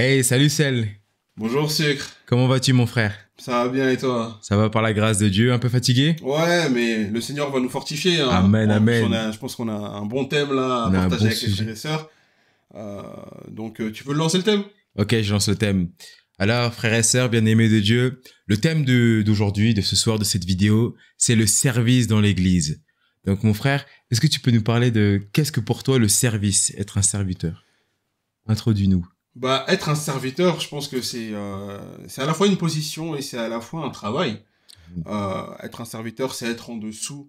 Hey, salut Sel. Bonjour Sucre, Comment vas-tu mon frère? ça va bien et toi? Ça va par la grâce de Dieu, un peu fatigué? Ouais, mais le Seigneur va nous fortifier, hein. Amen, En plus, amen. je pense qu'on a un bon thème là à On a un partager bon avec les frères sujet. et sœurs. Tu veux lancer le thème? Ok, je lance le thème. Alors, frères et sœurs, bien-aimés de Dieu, le thème d'aujourd'hui, de ce soir, de cette vidéo, c'est le service dans l'église. Donc mon frère, est-ce que tu peux nous parler de qu'est-ce que pour toi le service, être un serviteur? Introduis-nous. Bah, être un serviteur, je pense que c'est à la fois une position et c'est à la fois un travail. Être un serviteur, c'est être en dessous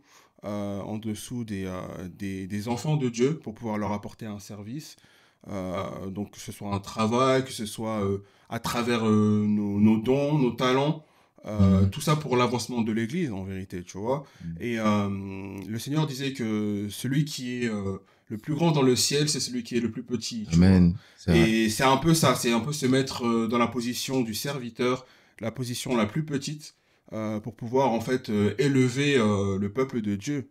des enfants de Dieu pour pouvoir leur apporter un service. Donc que ce soit un travail, que ce soit à travers nos dons, nos talents, Mhm. tout ça pour l'avancement de l'Église en vérité, tu vois. Et le Seigneur disait que celui qui est le plus grand dans le ciel, c'est celui qui est le plus petit, tu vois. Amen, c'est vrai. Et c'est un peu ça, c'est un peu se mettre dans la position du serviteur, la position la plus petite, pour pouvoir en fait élever le peuple de Dieu.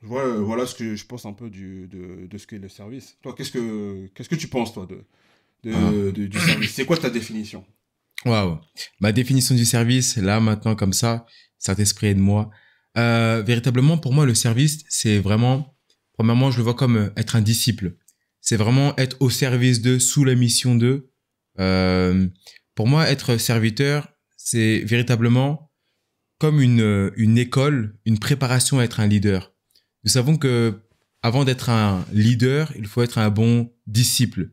Voilà ce que je pense un peu de ce qu'est le service. Toi, qu'est-ce que tu penses, toi, Ah. du service? C'est quoi ta définition? Waouh. Ma définition du service, là, maintenant, comme ça, Saint-Esprit aide-moi. Véritablement, pour moi, le service, c'est vraiment, premièrement, je le vois comme être un disciple. C'est vraiment être au service d'eux, sous la mission d'eux. Euh, pour moi, être serviteur, c'est véritablement comme une école, une préparation à être un leader. Nous savons que avant d'être un leader, il faut être un bon disciple.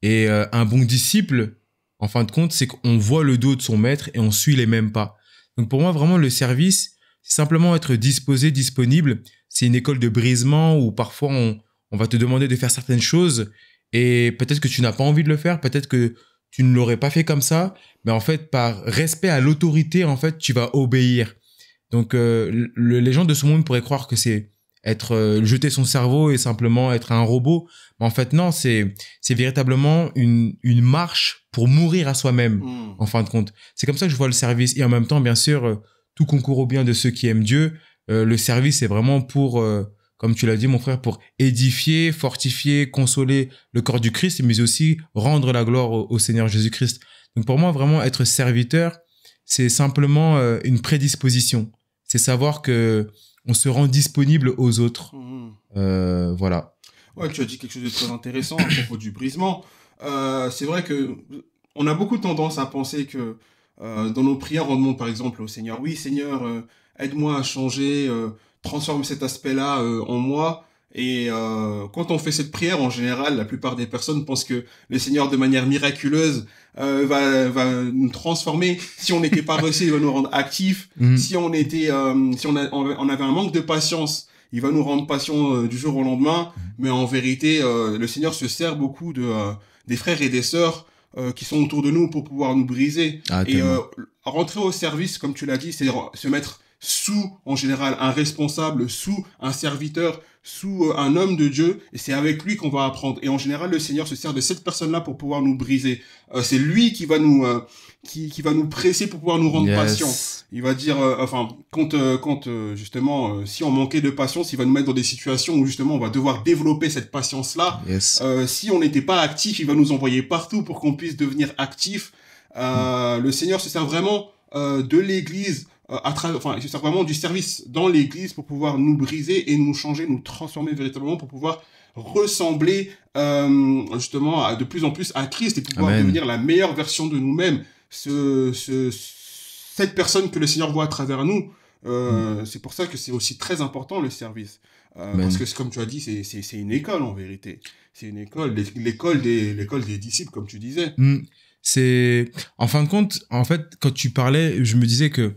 Et un bon disciple, en fin de compte, c'est qu'on voit le dos de son maître et on suit les mêmes pas. Donc pour moi, vraiment, le service, c'est simplement être disposé, disponible. C'est une école de brisement où parfois on va te demander de faire certaines choses et peut-être que tu n'as pas envie de le faire, peut-être que tu ne l'aurais pas fait comme ça, mais en fait, par respect à l'autorité, en fait, tu vas obéir. Donc les gens de ce monde pourraient croire que c'est être jeter son cerveau et simplement être un robot. Mais en fait non, c'est véritablement une marche pour mourir à soi-même Hmm. en fin de compte. C'est comme ça que je vois le service et en même temps bien sûr tout concourt au bien de ceux qui aiment Dieu. Le service c'est vraiment pour comme tu l'as dit mon frère pour édifier, fortifier, consoler le corps du Christ mais aussi rendre la gloire au Seigneur Jésus-Christ. Donc pour moi vraiment être serviteur c'est simplement une prédisposition. C'est savoir que on se rend disponible aux autres. Hmm. Voilà. Ouais, tu as dit quelque chose de très intéressant à propos du brisement. C'est vrai que on a beaucoup tendance à penser que dans nos prières, on demande par exemple au Seigneur, oui Seigneur, aide-moi à changer, transforme cet aspect-là en moi. Et quand on fait cette prière, en général, la plupart des personnes pensent que le Seigneur, de manière miraculeuse, va nous transformer. Si on n'était pas réussi, il va nous rendre actifs. Mhm. Si on avait un manque de patience, il va nous rendre patients du jour au lendemain. Mais en vérité, le Seigneur se sert beaucoup des frères et des sœurs qui sont autour de nous pour pouvoir nous briser. Ah, Et tellement. rentrer au service, comme tu l'as dit, c'est se mettre sous, en général, un responsable, sous un serviteur, sous un homme de Dieu, et c'est avec lui qu'on va apprendre. Et en général, le Seigneur se sert de cette personne-là pour pouvoir nous briser. C'est lui qui va qui va nous presser pour pouvoir nous rendre patients. Yes. Il va dire, justement, si on manquait de patience, il va nous mettre dans des situations où justement on va devoir développer cette patience-là. Yes. Si on n'était pas actif, il va nous envoyer partout pour qu'on puisse devenir actif. Mhm. Le Seigneur se sert vraiment de l'Église enfin, il se sert vraiment du service dans l'Église pour pouvoir nous briser et nous changer, nous transformer véritablement pour pouvoir ressembler justement de plus en plus à Christ et pouvoir Amen. devenir la meilleure version de nous-mêmes. Cette personne que le Seigneur voit à travers nous. Mhm. C'est pour ça que c'est aussi très important le service. Parce Amen. que comme tu as dit, c'est une école en vérité. C'est une école, l'école des disciples, comme tu disais. Mhm. C'est, en fin de compte, en fait, quand tu parlais, je me disais que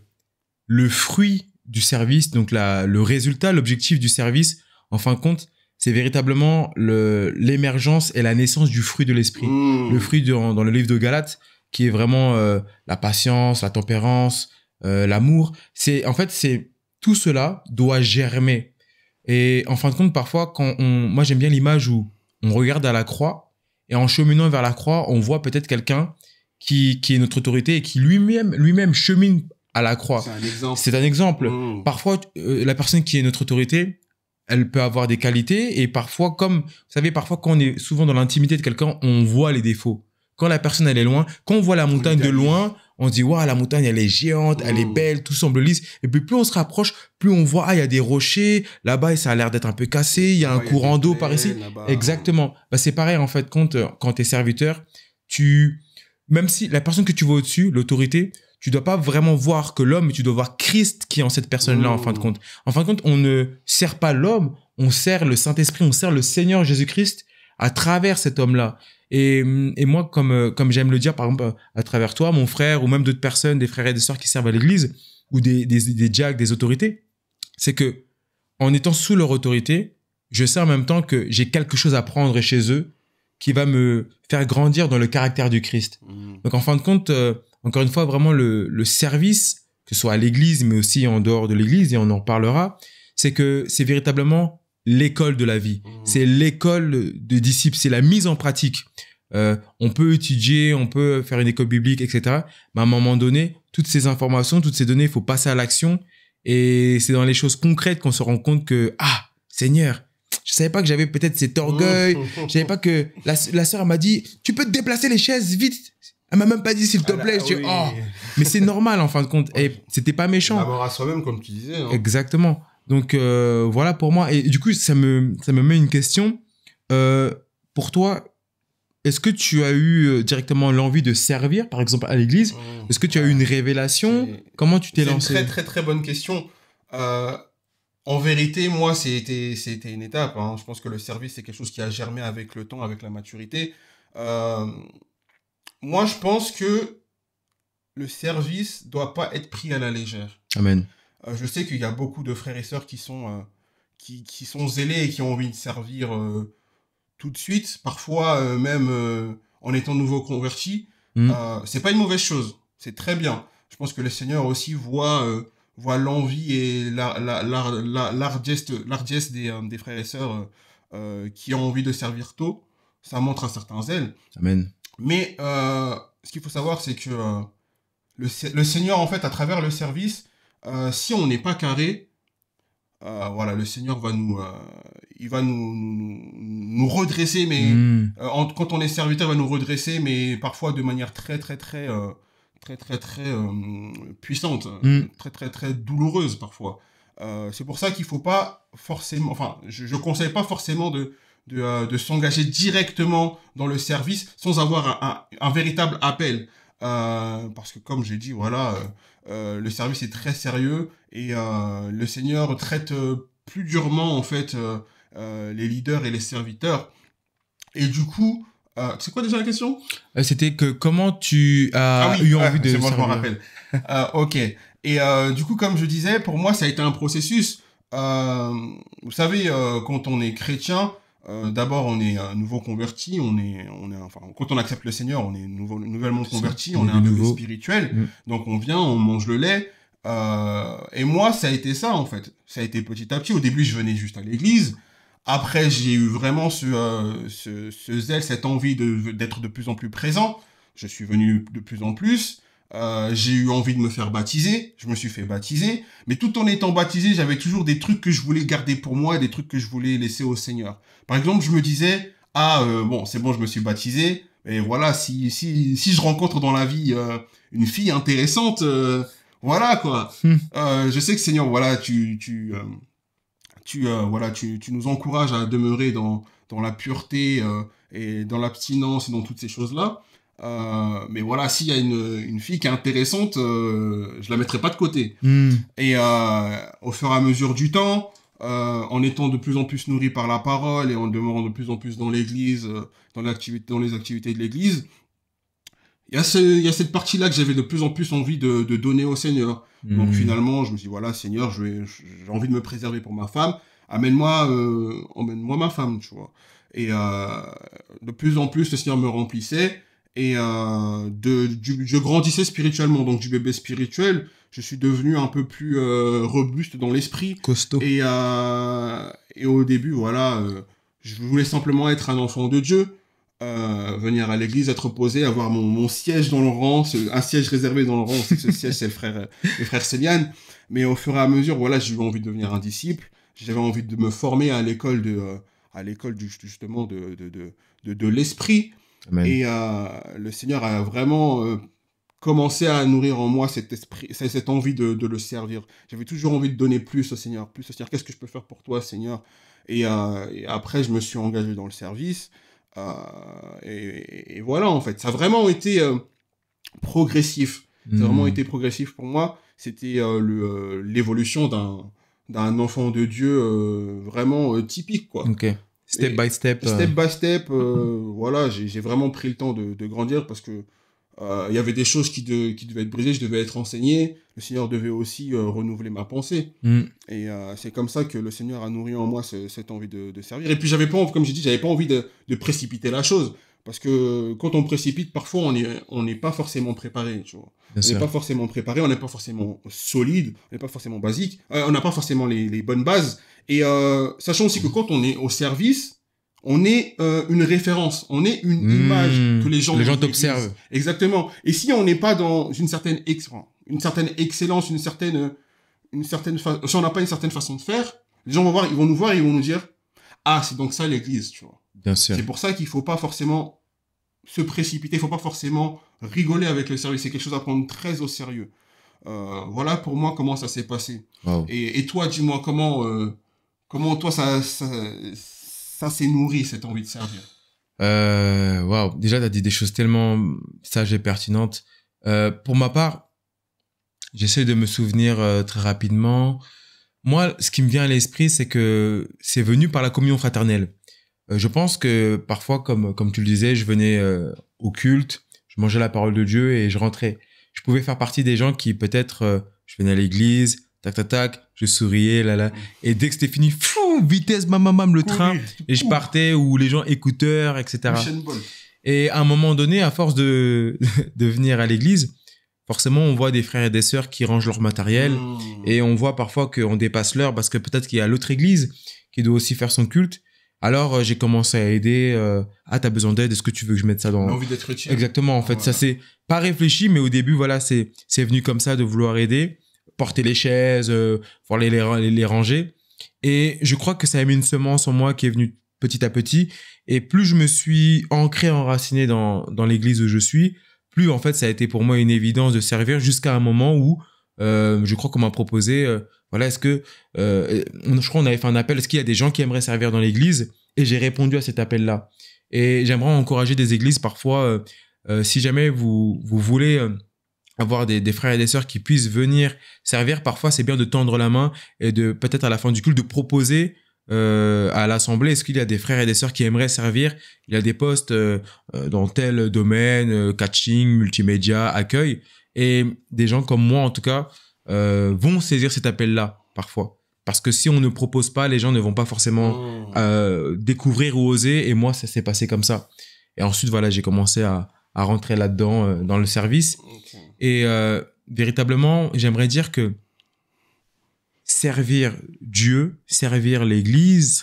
le fruit du service, donc le résultat, l'objectif du service, en fin de compte, c'est véritablement l'émergence et la naissance du fruit de l'esprit. Le Mmh. fruit dans le livre de Galates, qui est vraiment la patience, la tempérance, l'amour. C'est en fait, c'est tout cela doit germer. Et en fin de compte, parfois, moi j'aime bien l'image où on regarde à la croix et en cheminant vers la croix, on voit peut-être quelqu'un qui est notre autorité et qui lui-même chemine à la C'est croix. un exemple. C'est un exemple. Mmh. Parfois, la personne qui est notre autorité, elle peut avoir des qualités et parfois, comme, vous savez, parfois quand on est souvent dans l'intimité de quelqu'un, on voit les défauts. quand la personne, elle est loin, quand on voit la montagne de loin, on se dit, waouh, la montagne, elle est géante, elle est belle, tout semble lisse. Et puis, plus on se rapproche, plus on voit, ah, il y a des rochers, là-bas, ça a l'air d'être un peu cassé, il y a un courant d'eau par ici. Exactement. Bah, c'est pareil, en fait, quand t'es serviteur, même si la personne que tu vois au-dessus, l'autorité, tu dois pas vraiment voir que l'homme, mais tu dois voir Christ qui est en cette personne-là, en fin de compte. En fin de compte, on ne sert pas l'homme, on sert le Saint-Esprit, on sert le Seigneur Jésus-Christ à travers cet homme-là. Et moi, comme j'aime le dire, par exemple, à travers toi, mon frère, ou même d'autres personnes, des frères et des sœurs qui servent à l'église, ou des diacres, des autorités, c'est que, en étant sous leur autorité, je sais en même temps que j'ai quelque chose à prendre chez eux qui va me faire grandir dans le caractère du Christ. Donc, en fin de compte, encore une fois, vraiment, le service, que ce soit à l'église, mais aussi en dehors de l'église, et on en parlera, c'est que c'est véritablement l'école de la vie. C'est l'école de disciples, c'est la mise en pratique. On peut étudier, on peut faire une école biblique, etc. Mais à un moment donné, toutes ces informations, toutes ces données, il faut passer à l'action. Et c'est dans les choses concrètes qu'on se rend compte que, ah, Seigneur, je savais pas que j'avais peut-être cet orgueil. Je savais pas que la sœur m'a dit, tu peux te déplacer les chaises vite. Elle m'a même pas dit s'il te plaît. Je dis, oh, mais c'est normal en fin de compte. Et c'était pas méchant. D'abord à soi-même, comme tu disais. Hein. Exactement. Donc voilà pour moi. Et du coup, ça me met une question. Pour toi, est-ce que tu as eu directement l'envie de servir, par exemple à l'église? Est-ce que tu as eu une révélation? Comment tu t'es lancé? C'est une très très bonne question. En vérité, moi, c'était une étape. Hein. Je pense que le service, c'est quelque chose qui a germé avec le temps, avec la maturité. Moi, je pense que le service doit pas être pris à la légère. Amen. Je sais qu'il y a beaucoup de frères et sœurs qui sont zélés et qui ont envie de servir tout de suite, parfois même en étant nouveau converti. C'est pas une mauvaise chose, c'est très bien. Je pense que le Seigneur aussi voit l'envie et l'ardiesse des frères et sœurs qui ont envie de servir tôt. Ça montre un certain zèle. Amen. Mais ce qu'il faut savoir, c'est que le Seigneur, en fait, à travers le service, si on n'est pas carré, voilà, le Seigneur va il va nous redresser, mais quand on est serviteur, il va nous redresser, mais parfois de manière très puissante, très très très douloureuse parfois. C'est pour ça qu'il faut pas forcément, enfin, je conseille pas forcément de s'engager directement dans le service sans avoir un véritable appel. Parce que comme j'ai dit, voilà, le service est très sérieux et le Seigneur traite plus durement en fait les leaders et les serviteurs. Et du coup, c'est quoi déjà la question? C'était que comment tu as eu envie de servir. C'est bon, je m'en rappelle. Ok. Et du coup, comme je disais, pour moi, ça a été un processus. Vous savez, quand on est chrétien, d'abord, on est nouveau converti, enfin, quand on accepte le Seigneur, on est nouvellement converti, on est un bébé spirituel, donc on vient, on mange le lait, et moi, ça a été ça, en fait. Ça a été petit à petit. Au début, je venais juste à l'église. Après, j'ai eu vraiment ce zèle, cette envie d'être de plus en plus présent. Je suis venu de plus en plus. J'ai eu envie de me faire baptiser, je me suis fait baptiser, mais tout en étant baptisé, j'avais toujours des trucs que je voulais garder pour moi, des trucs que je voulais laisser au Seigneur. Par exemple, je me disais, bon, c'est bon, je me suis baptisé, et voilà, si je rencontre dans la vie une fille intéressante, voilà quoi. Je sais que Seigneur, voilà, tu nous encourages à demeurer dans la pureté et dans l'abstinence et dans toutes ces choses-là. Mais voilà, s'il y a une fille qui est intéressante, je la mettrai pas de côté. Et au fur et à mesure du temps, en étant de plus en plus nourri par la parole et en demeurant de plus en plus dans l'église, dans les activités de l'église, il y a cette partie-là que j'avais de plus en plus envie de donner au Seigneur. Donc finalement, je me suis dit, voilà, Seigneur, j'ai envie de me préserver pour ma femme. Emmène-moi ma femme, tu vois. Et de plus en plus, le Seigneur me remplissait. Et je grandissais spirituellement, donc du bébé spirituel, je suis devenu un peu plus robuste dans l'esprit. Costaud. Et au début, voilà, je voulais simplement être un enfant de Dieu, venir à l'église, être posé, avoir mon siège dans le rang, un siège réservé dans le rang, ce siège c'est le frère Céliane. Mais au fur et à mesure, voilà, j'ai eu envie de devenir un disciple, j'avais envie de me former à l'école justement de l'esprit. Amen. Et le Seigneur a vraiment commencé à nourrir en moi cet esprit, cette envie de le servir. J'avais toujours envie de donner plus au Seigneur, plus au Seigneur. Qu'est-ce que je peux faire pour toi, Seigneur? Et après, je me suis engagé dans le service. Euh, et voilà, en fait. Ça a vraiment été progressif. Ça a vraiment été progressif pour moi. C'était l'évolution d'un enfant de Dieu vraiment typique, quoi. Ok. Step by step. Step by step, voilà, j'ai vraiment pris le temps de grandir parce que il y avait des choses qui devaient être brisées, je devais être enseigné. Le Seigneur devait aussi renouveler ma pensée. Et c'est comme ça que le Seigneur a nourri en moi cette envie de servir. Et puis j'avais pas envie, comme j'ai dit, j'avais pas envie de précipiter la chose. Parce que quand on précipite, parfois on n'est pas forcément préparé, tu vois. Bien On n'est sûr. pas forcément préparé, on n'est pas forcément solide, on n'est pas forcément basique, on n'a pas forcément les bonnes bases. Et sachant aussi que quand on est au service, on est une référence, on est une image que les gens t'observent. utilisent. Exactement. Et si on n'est pas dans une certaine excellence, si on n'a pas une certaine façon de faire, les gens vont voir, ils vont nous voir et ils vont nous dire, ah, c'est donc ça l'église, tu vois. Bien sûr. C'est pour ça qu'il faut pas forcément se précipiter, il faut pas forcément rigoler avec le service. C'est quelque chose à prendre très au sérieux. Voilà pour moi comment ça s'est passé. Wow. Et toi, dis-moi comment toi ça s'est nourri cette envie de servir. Wow. Déjà, t'as dit des choses tellement sages et pertinentes. Pour ma part, j'essaie de me souvenir très rapidement. Moi, ce qui me vient à l'esprit, c'est que c'est venu par la communion fraternelle. Je pense que parfois, comme tu le disais, je venais au culte, je mangeais la parole de Dieu et je rentrais. Je pouvais faire partie des gens qui peut-être, je venais à l'église, tac, tac, tac, je souriais, là, là. Et dès que c'était fini, fou, vitesse, mam, le train, et je partais, ou les gens écouteurs, etc. Et à un moment donné, à force de venir à l'église, forcément, on voit des frères et des sœurs qui rangent leur matériel et on voit parfois qu'on dépasse l'heure parce que peut-être qu'il y a l'autre église qui doit aussi faire son culte. Alors, j'ai commencé à aider. Ah, t'as besoin d'aide? Est-ce que tu veux que je mette ça dans... L'envie d'être utile. Exactement. En fait, ça c'est pas réfléchi, mais au début, voilà, c'est venu comme ça de vouloir aider, porter les chaises, voir les ranger. Et je crois que ça a mis une semence en moi qui est venue petit à petit. Et plus je me suis ancré, enraciné dans l'église où je suis, plus en fait ça a été pour moi une évidence de servir jusqu'à un moment où je crois qu'on m'a proposé voilà, est-ce que je crois qu'on avait fait un appel, est-ce qu'il y a des gens qui aimeraient servir dans l'église, et j'ai répondu à cet appel-là. Et j'aimerais encourager des églises parfois, si jamais vous voulez avoir des frères et des sœurs qui puissent venir servir, parfois c'est bien de tendre la main et de peut-être à la fin du culte de proposer à l'assemblée, est-ce qu'il y a des frères et des sœurs qui aimeraient servir? Il y a des postes dans tel domaine, catching, multimédia, accueil, et des gens comme moi en tout cas vont saisir cet appel-là parfois. Parce que si on ne propose pas, les gens ne vont pas forcément découvrir ou oser, et moi ça s'est passé comme ça. Et ensuite voilà, j'ai commencé à rentrer là-dedans dans le service. Okay. Et véritablement, j'aimerais dire que servir Dieu, servir l'Église,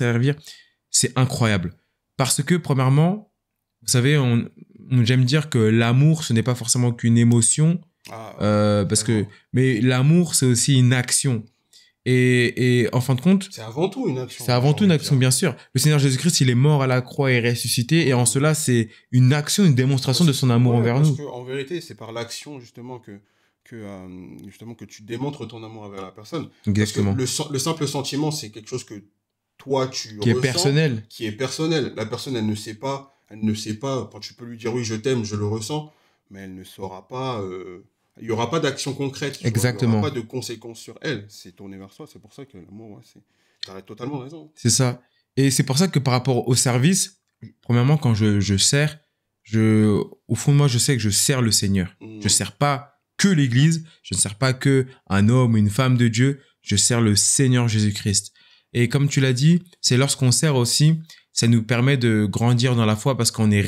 c'est incroyable. Parce que, premièrement, vous savez, j'aime dire que l'amour, ce n'est pas forcément qu'une émotion, mais l'amour, c'est aussi une action. Et en fin de compte, c'est avant tout une action. C'est avant tout une action, bien sûr. Le Seigneur Jésus-Christ, il est mort à la croix et ressuscité, et en cela, c'est une action, une démonstration de son amour envers nous. Parce qu'en vérité, c'est par l'action, justement, que tu démontres ton amour envers la personne. Exactement. Parce que le simple sentiment, c'est quelque chose que toi, tu qui ressens. Qui est personnel. La personne, elle ne sait pas, quand tu peux lui dire oui, je t'aime, je le ressens, mais elle ne saura pas, il n'y aura pas d'action concrète. Exactement. Il n'y aura pas de conséquences sur elle. C'est tourné vers soi. C'est pour ça que l'amour, t'as totalement raison. C'est ça. Et c'est pour ça que par rapport au service, premièrement, quand je sers, au fond de moi, je sais que je sers le Seigneur. Je ne sers pas que l'Église, je ne sers pas que un homme ou une femme de Dieu, je sers le Seigneur Jésus-Christ. Et comme tu l'as dit, c'est lorsqu'on sert aussi, ça nous permet de grandir dans la foi parce qu'on est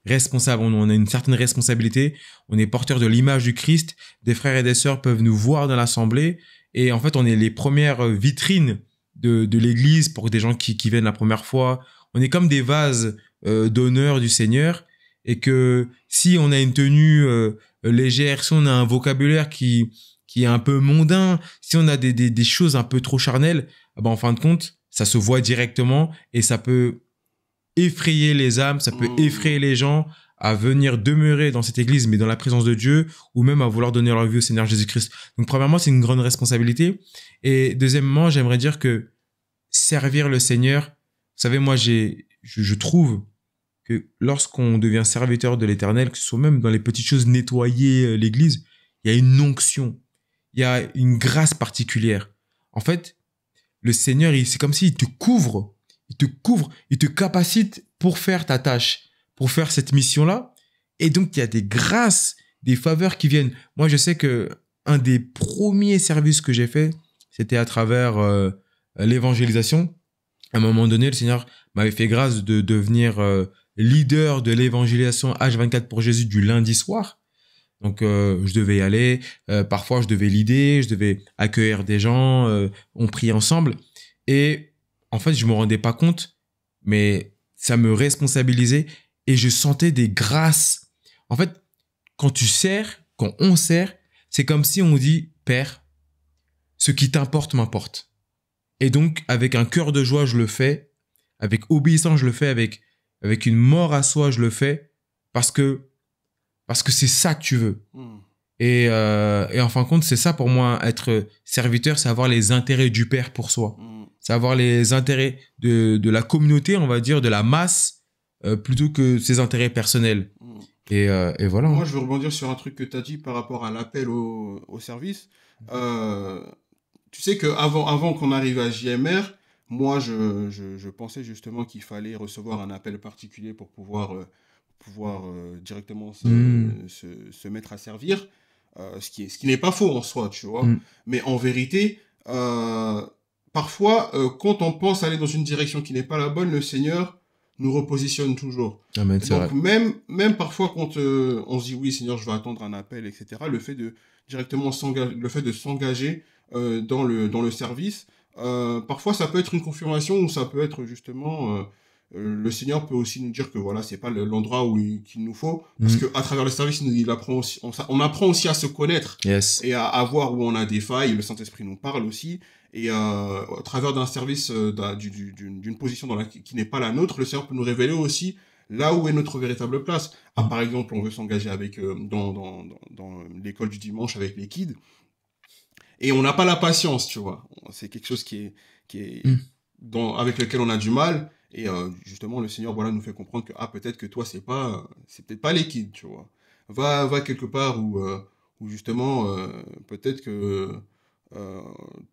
responsable, on a une certaine responsabilité, on est porteur de l'image du Christ, des frères et des sœurs peuvent nous voir dans l'assemblée, et en fait, on est les premières vitrines de l'Église pour des gens qui viennent la première fois. On est comme des vases d'honneur du Seigneur, et que si on a une tenue légère, si on a un vocabulaire qui est un peu mondain, si on a des choses un peu trop charnelles, en fin de compte, ça se voit directement et ça peut effrayer les âmes, ça peut effrayer les gens à venir demeurer dans cette église, mais dans la présence de Dieu, ou même à vouloir donner leur vie au Seigneur Jésus-Christ. Donc, premièrement, c'est une grande responsabilité. Et deuxièmement, j'aimerais dire que servir le Seigneur, vous savez, moi, je trouve que lorsqu'on devient serviteur de l'Éternel, que ce soit même dans les petites choses, nettoyer l'église, il y a une onction, il y a une grâce particulière. En fait, le Seigneur, c'est comme s'il te couvre, il te capacite pour faire ta tâche, pour faire cette mission-là. Et donc, il y a des grâces, des faveurs qui viennent. Moi, je sais que un des premiers services que j'ai fait, c'était à travers l'évangélisation. À un moment donné, le Seigneur m'avait fait grâce de devenir leader de l'évangélisation H24 pour Jésus du lundi soir. Donc, je devais y aller. Parfois, je devais leader, je devais accueillir des gens. On priait ensemble. Et en fait, je me rendais pas compte, mais ça me responsabilisait et je sentais des grâces. En fait, quand on sert, c'est comme si on dit, Père, ce qui t'importe m'importe. Et donc, avec un cœur de joie, je le fais. Avec obéissance, je le fais. Avec une mort à soi, je le fais. Parce que c'est ça que tu veux. Et en fin de compte, c'est ça pour moi, être serviteur, c'est avoir les intérêts du Père pour soi. C'est avoir les intérêts de la communauté, on va dire, de la masse, plutôt que ses intérêts personnels. Et voilà. Moi, je veux rebondir sur un truc que tu as dit par rapport à l'appel au service. Tu sais qu'avant qu'on arrive à JMR, moi, je pensais justement qu'il fallait recevoir un appel particulier pour pouvoir directement se mettre à servir, ce qui n'est pas faux en soi, tu vois. Mais en vérité, parfois, quand on pense aller dans une direction qui n'est pas la bonne, le Seigneur nous repositionne toujours. Amen, c'est donc vrai. même parfois quand on se dit oui Seigneur, je vais attendre un appel, etc., le fait de s'engager dans le service, parfois ça peut être une confirmation, ou ça peut être justement le Seigneur peut aussi nous dire que voilà, c'est pas l'endroit qu'il nous faut, parce que à travers le service, on apprend aussi à se connaître, Yes. et à voir où on a des failles. Le Saint-Esprit nous parle aussi, et à travers d'un service, d'une position qui n'est pas la nôtre, le Seigneur peut nous révéler aussi là où est notre véritable place. Par exemple, on veut s'engager avec dans l'école du dimanche avec les kids, et on n'a pas la patience, tu vois. C'est quelque chose qui est avec lequel on a du mal. Et justement, le Seigneur, voilà, nous fait comprendre que peut-être que toi, c'est peut-être pas les kids, tu vois. Va quelque part où justement, peut-être que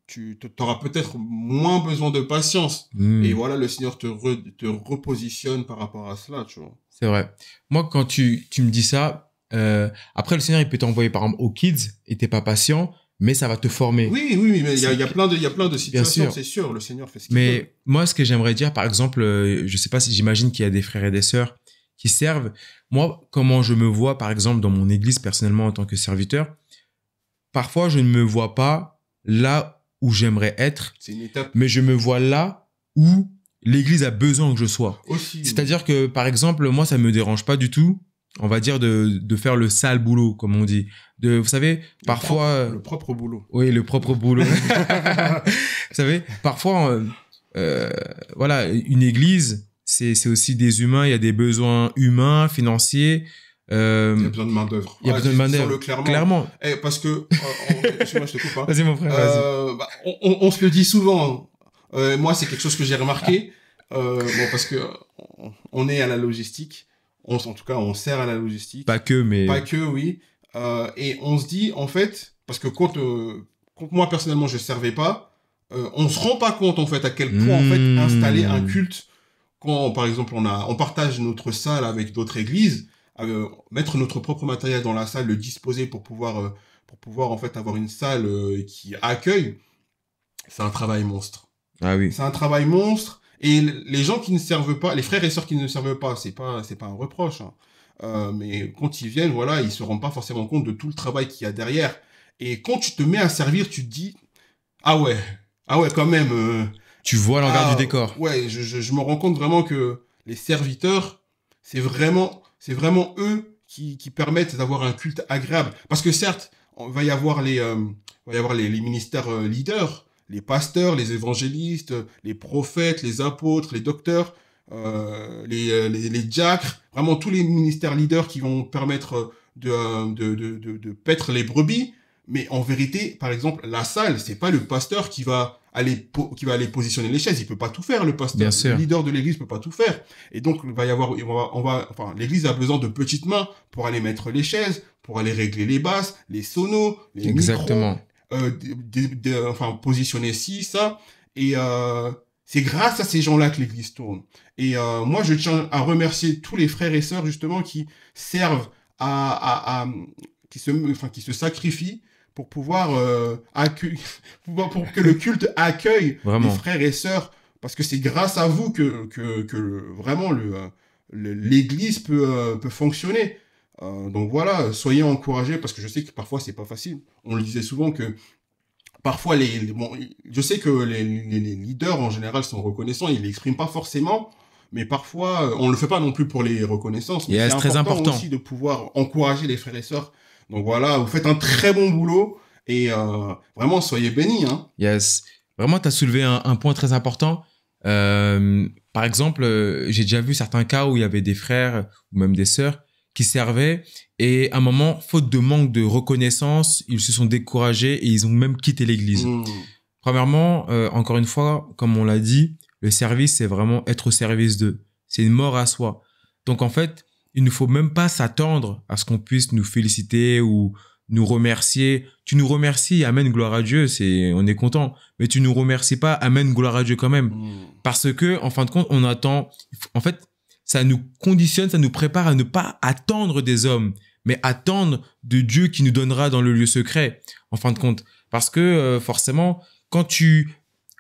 tu auras peut-être moins besoin de patience. Et voilà, le Seigneur te repositionne par rapport à cela, tu vois. C'est vrai. Moi, quand tu me dis ça, après, le Seigneur, il peut t'envoyer, par exemple, aux kids, et t'es pas patient, mais ça va te former. Oui, mais il y a plein de situations, c'est sûr, le Seigneur fait ce qu'il veut. Mais moi, ce que j'aimerais dire, par exemple, je sais pas si j'imagine qu'il y a des frères et des sœurs qui servent. Moi, comment je me vois, par exemple, dans mon église, personnellement, en tant que serviteur, parfois, je ne me vois pas là où j'aimerais être. C'est une étape. Mais je me vois là où l'église a besoin que je sois. Aussi. C'est-à-dire que, par exemple, moi, ça me dérange pas du tout, on va dire, de faire le sale boulot, comme on dit. Vous savez, parfois... Le propre boulot. Oui, le propre boulot. Vous savez, parfois, voilà, une église, c'est aussi des humains, il y a des besoins humains, financiers. Il y a besoin de main-d'œuvre. Il y a besoin de main-d'œuvre. Clairement. Parce que, excuse-moi, je te coupe. Vas-y, mon frère, vas-y. On se le dit souvent. Moi, c'est quelque chose que j'ai remarqué. Parce que on est à la logistique. En tout cas, on sert à la logistique. Pas que, mais... Pas que, oui. Et on se dit, en fait, parce que quand moi, personnellement, je servais pas, on se rend pas compte, en fait, à quel point, en fait, installer un culte, quand, par exemple, on partage notre salle avec d'autres églises, mettre notre propre matériel dans la salle, le disposer pour pouvoir, en fait, avoir une salle qui accueille, c'est un travail monstre. Ah oui. C'est un travail monstre. Et les gens qui ne servent pas, les frères et sœurs qui ne servent pas, c'est pas un reproche, hein. Mais quand ils viennent, voilà, ils se rendent pas forcément compte de tout le travail qu'il y a derrière. Et quand tu te mets à servir, tu te dis, ah ouais, quand même. Tu vois l'envers du décor. Ouais, je me rends compte vraiment que les serviteurs, c'est vraiment eux qui permettent d'avoir un culte agréable. Parce que certes, il va y avoir les ministères leaders, les pasteurs, les évangélistes, les prophètes, les apôtres, les docteurs. les diacres, vraiment tous les ministères leaders qui vont permettre de paître les brebis. Mais en vérité, par exemple, la salle, c'est pas le pasteur qui va aller positionner les chaises. Il peut pas tout faire, le pasteur. Bien sûr. Le leader de l'église peut pas tout faire. Et donc, il va y avoir, enfin, l'église a besoin de petites mains pour aller mettre les chaises, pour aller régler les basses, les sonos, les Exactement. micros, enfin, positionner ci, ça. Et, c'est grâce à ces gens-là que l'église tourne. Et, moi, je tiens à remercier tous les frères et sœurs, justement, qui servent qui se sacrifient pour pouvoir pour que le culte accueille Vraiment. les frères et sœurs, parce que c'est grâce à vous que vraiment l'église peut fonctionner. Donc voilà, soyez encouragés, parce que je sais que parfois c'est pas facile. On le disait souvent que parfois bon, je sais que les leaders en général sont reconnaissants, ils l'expriment pas forcément. Mais parfois, on le fait pas non plus pour les reconnaissances. Mais c'est très important aussi de pouvoir encourager les frères et sœurs. Donc voilà, vous faites un très bon boulot et vraiment, soyez bénis. Hein. Yes. Vraiment, tu as soulevé un point très important. Par exemple, j'ai déjà vu certains cas où il y avait des frères ou même des sœurs qui servaient et à un moment, faute de manque de reconnaissance, ils se sont découragés et ils ont même quitté l'église. Premièrement, encore une fois, comme on l'a dit, le service, c'est vraiment être au service d'eux. C'est une mort à soi. Donc, en fait, il ne faut même pas s'attendre à ce qu'on puisse nous féliciter ou nous remercier. Tu nous remercies, amen, gloire à Dieu, on est content. Mais tu nous remercies pas, amen, gloire à Dieu quand même. Parce que, en fin de compte, on attend, en fait, ça nous conditionne, ça nous prépare à ne pas attendre des hommes, mais attendre de Dieu qui nous donnera dans le lieu secret, en fin de compte. Parce que, forcément, quand